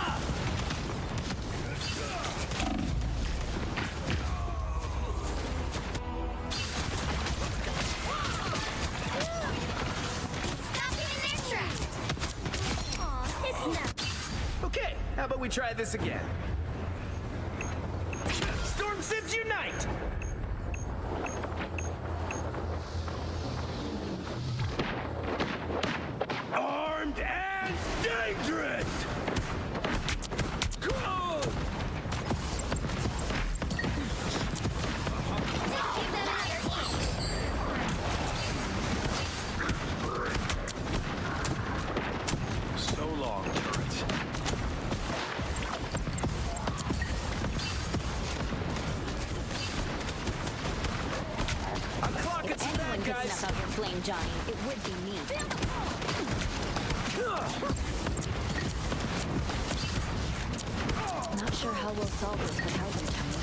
Stop him in their tracks! Aw, it's now. Okay, how about we try this again? Storm Sims unite! Armed and dangerous! Go! Give them another hit! So long, turrets. guys? Snuff out your flame, Johnny. It would be me. Not sure how we'll solve this without you, Tony.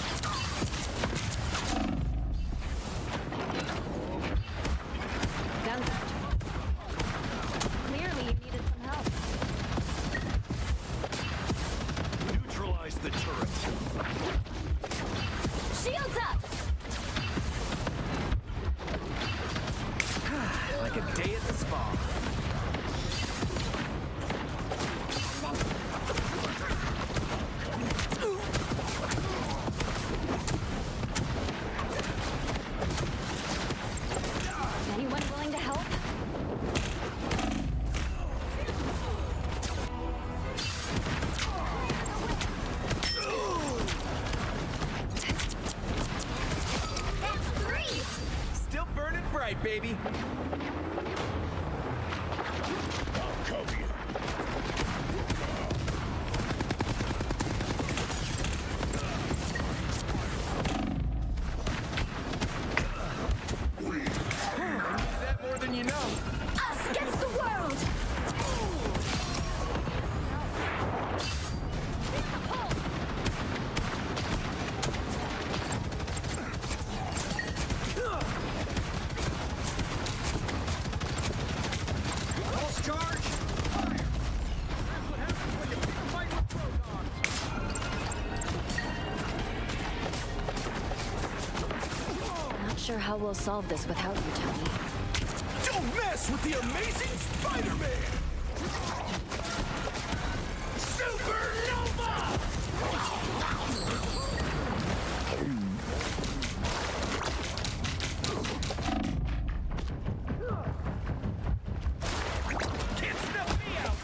Gunsmith. Clearly you needed some help. Neutralize the turret. Shields up! Like a day at the spa. Anyone willing to help? That's 3! Still burning bright, baby. I'll cover you. That more than you know. Us against the world! Pulse charge. Not sure how we'll solve this without you, Tony. Don't mess with the amazing Spider-Man! Supernova! Can't snuff me out!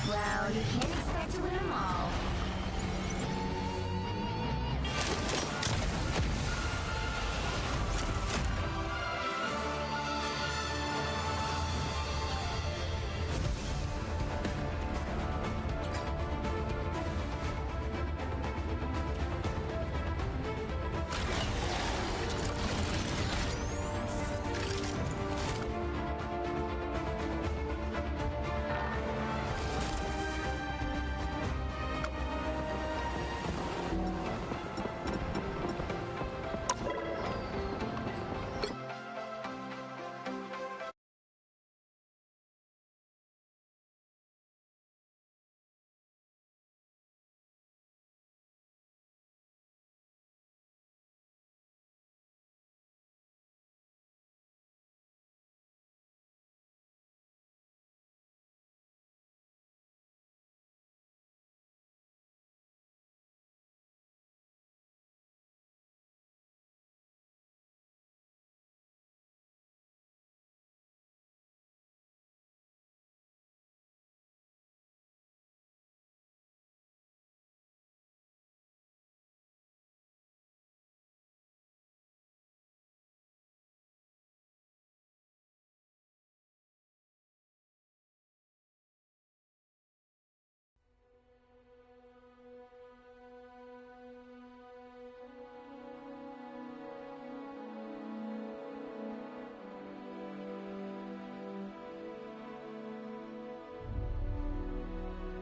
Well, you can't expect to win them all.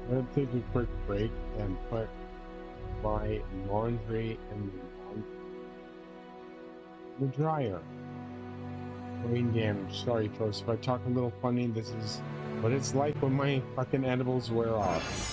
I'm gonna take a quick break and put my laundry in the dryer. Brain damage. Sorry, folks. If I talk a little funny, this is what it's like when my fucking edibles wear off.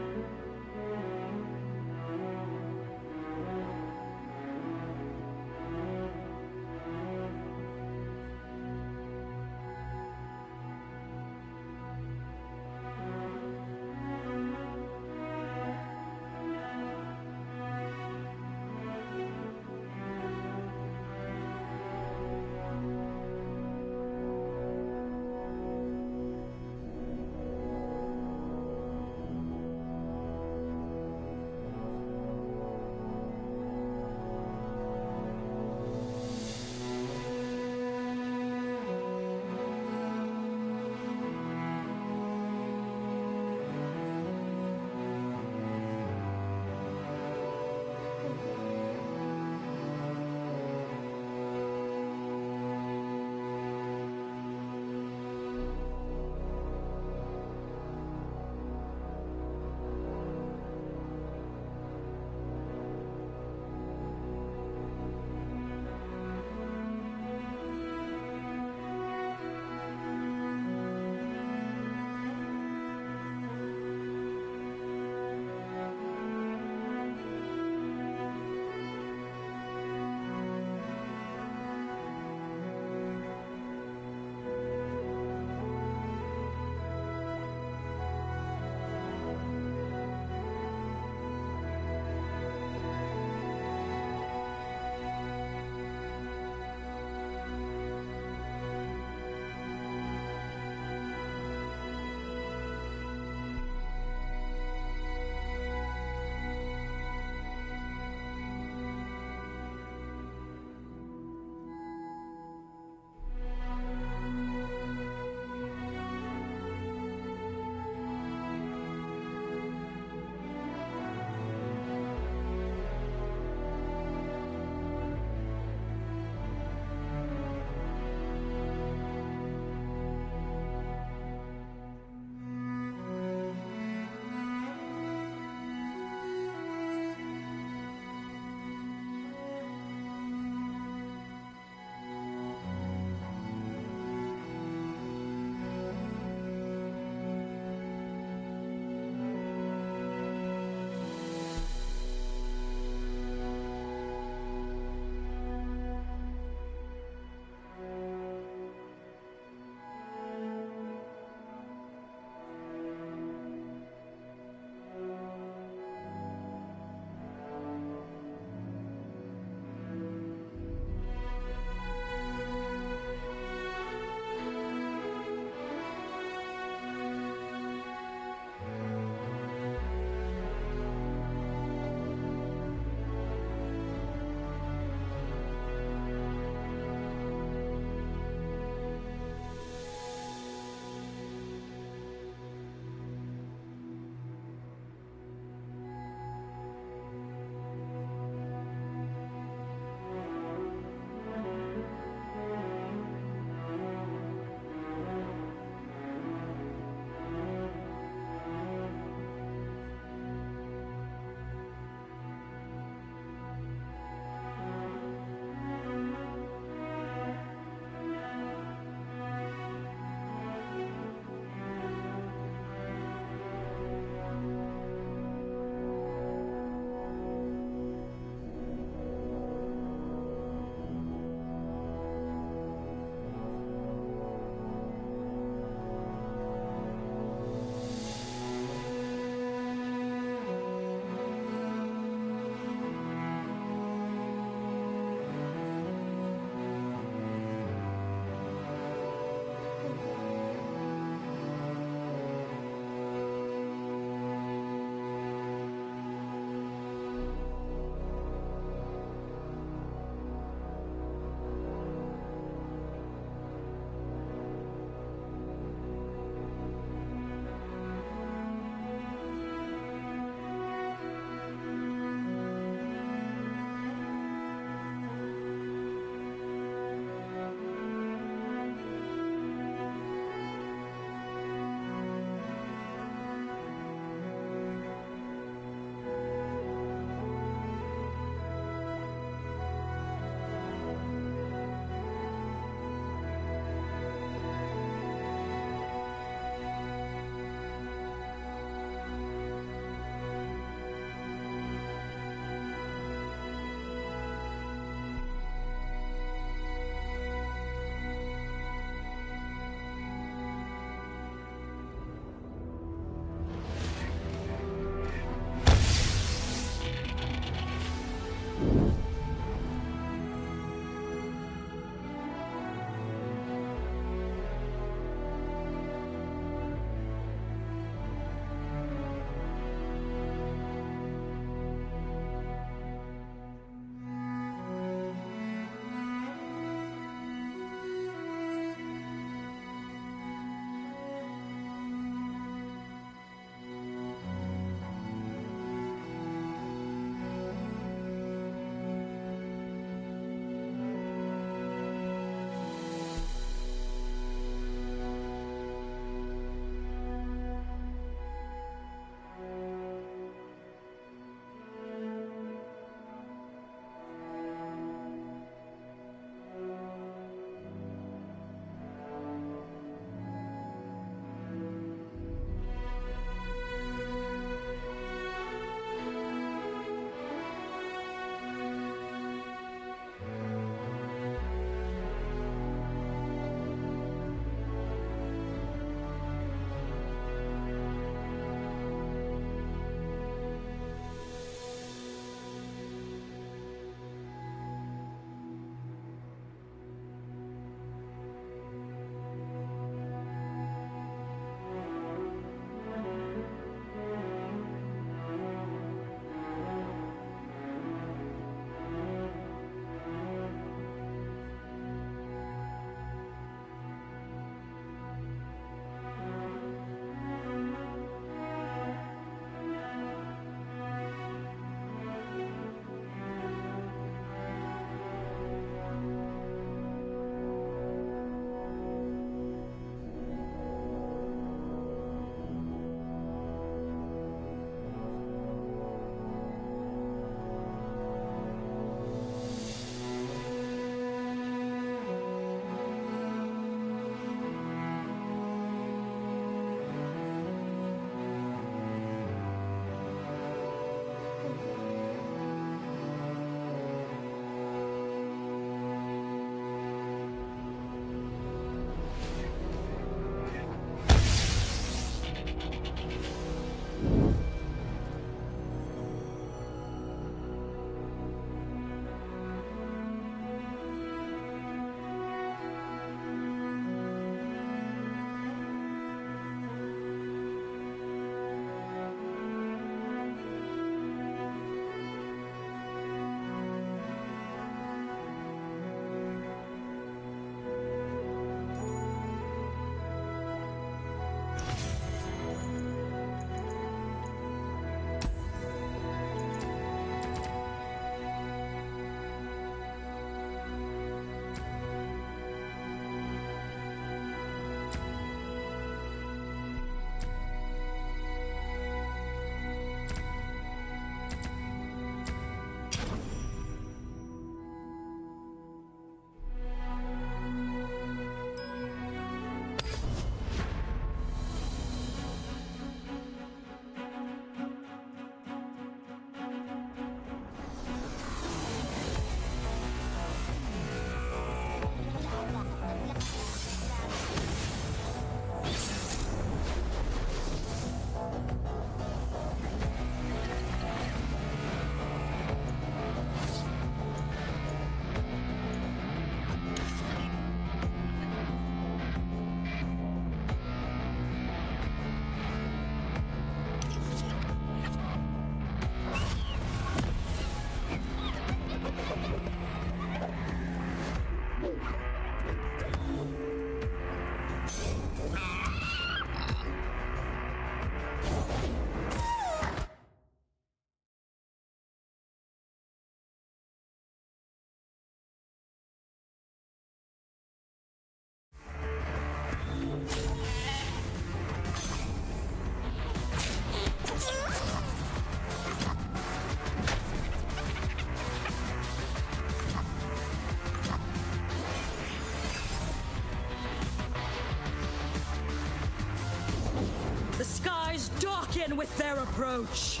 begin with their approach.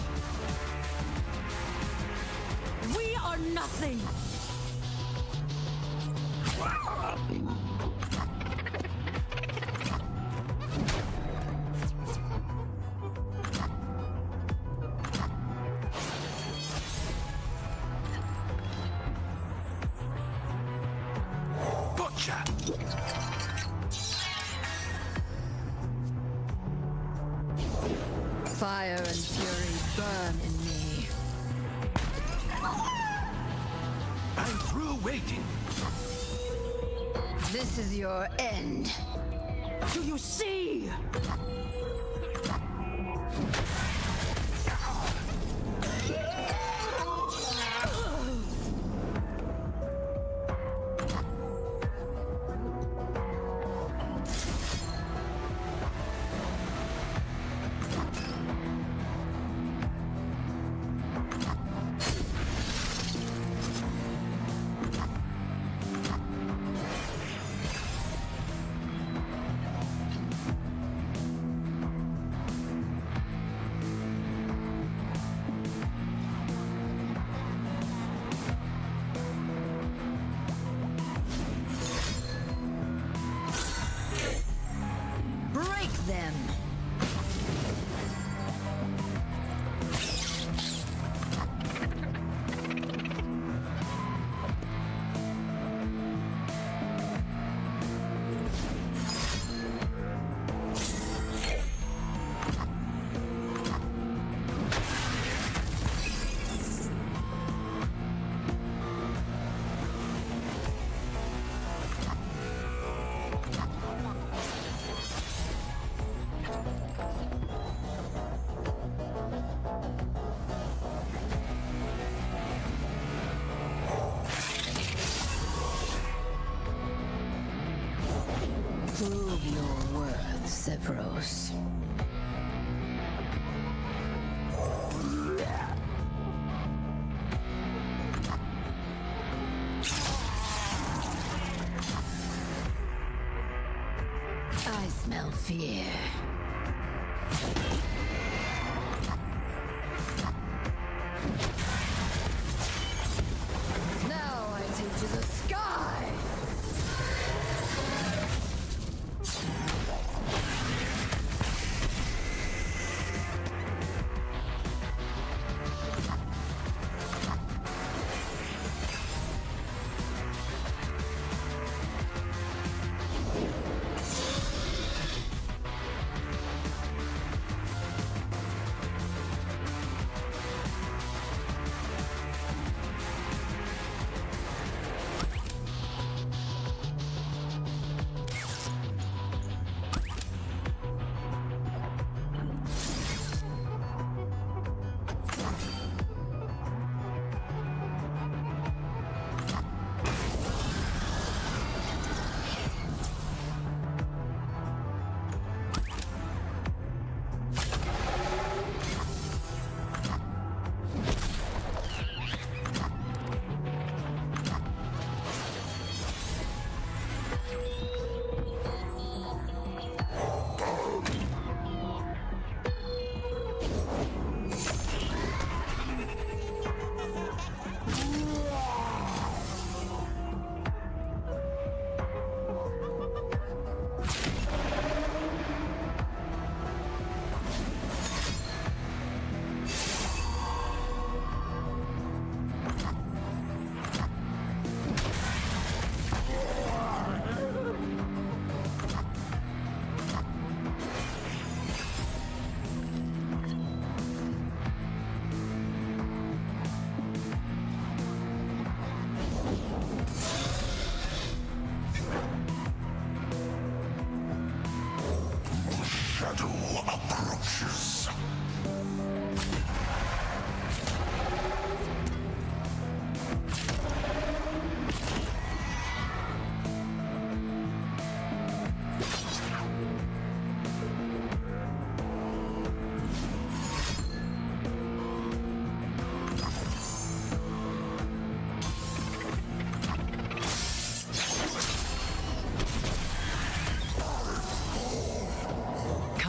We are nothing. Butcher! Fire and fury burn in me. I'm through waiting. This is your end. Do you see? Break them. Prove your worth, Zevros. I smell fear. Now I take to the sky.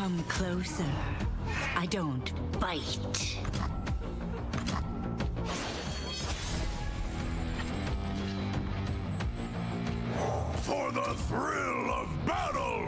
Come closer. I don't bite. For the thrill of battle!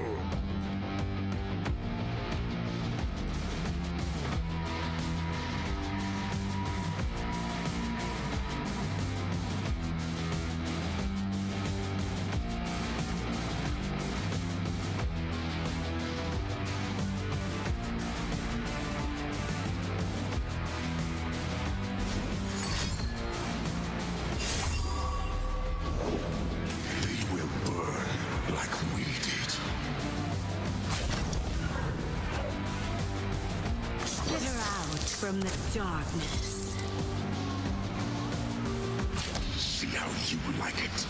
From the darkness. See how you like it.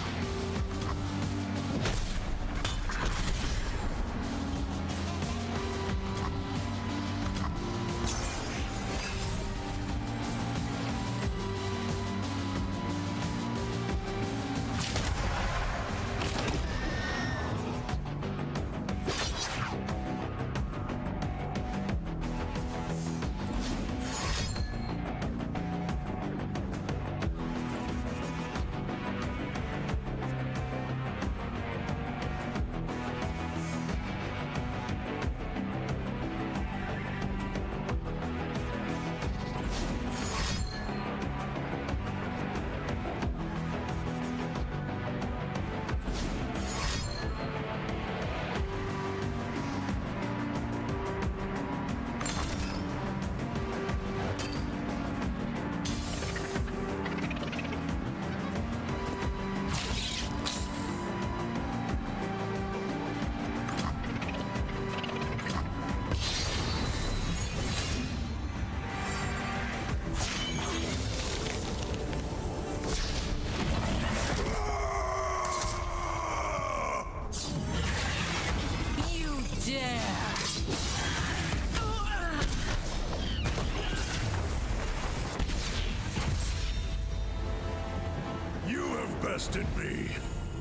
Bested me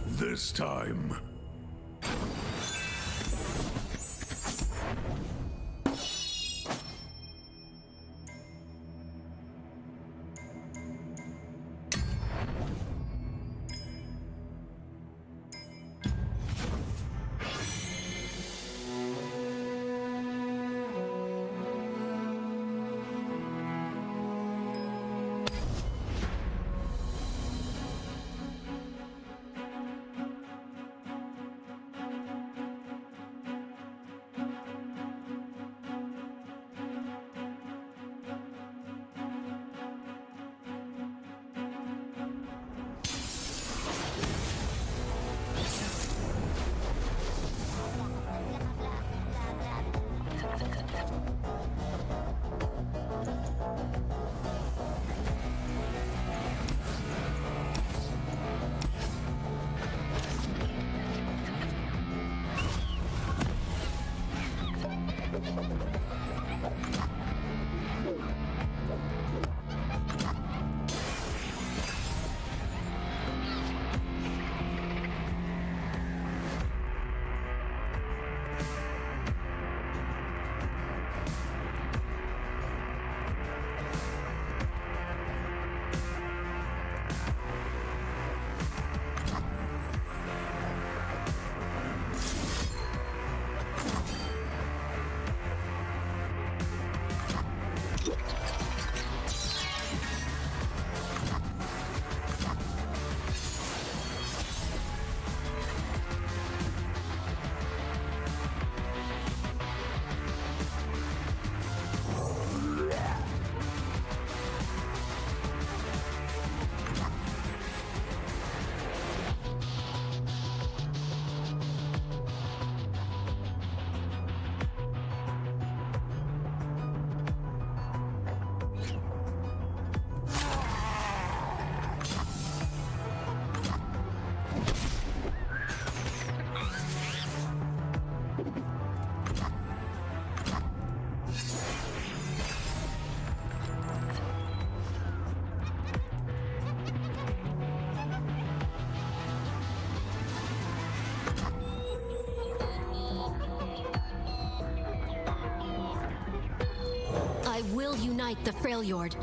this time. I will unite the Freljord.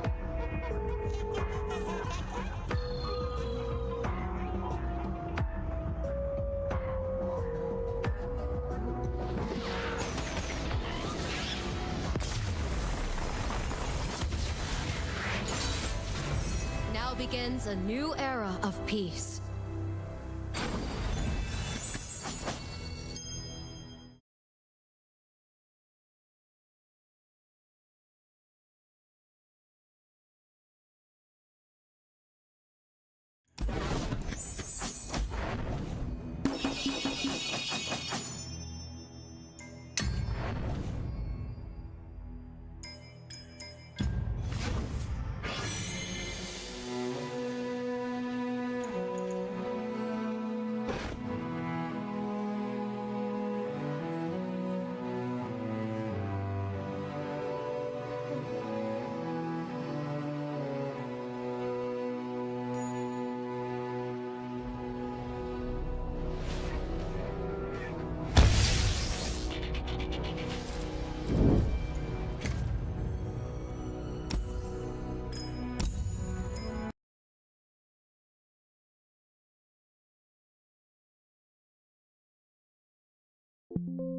Now begins a new era of peace. you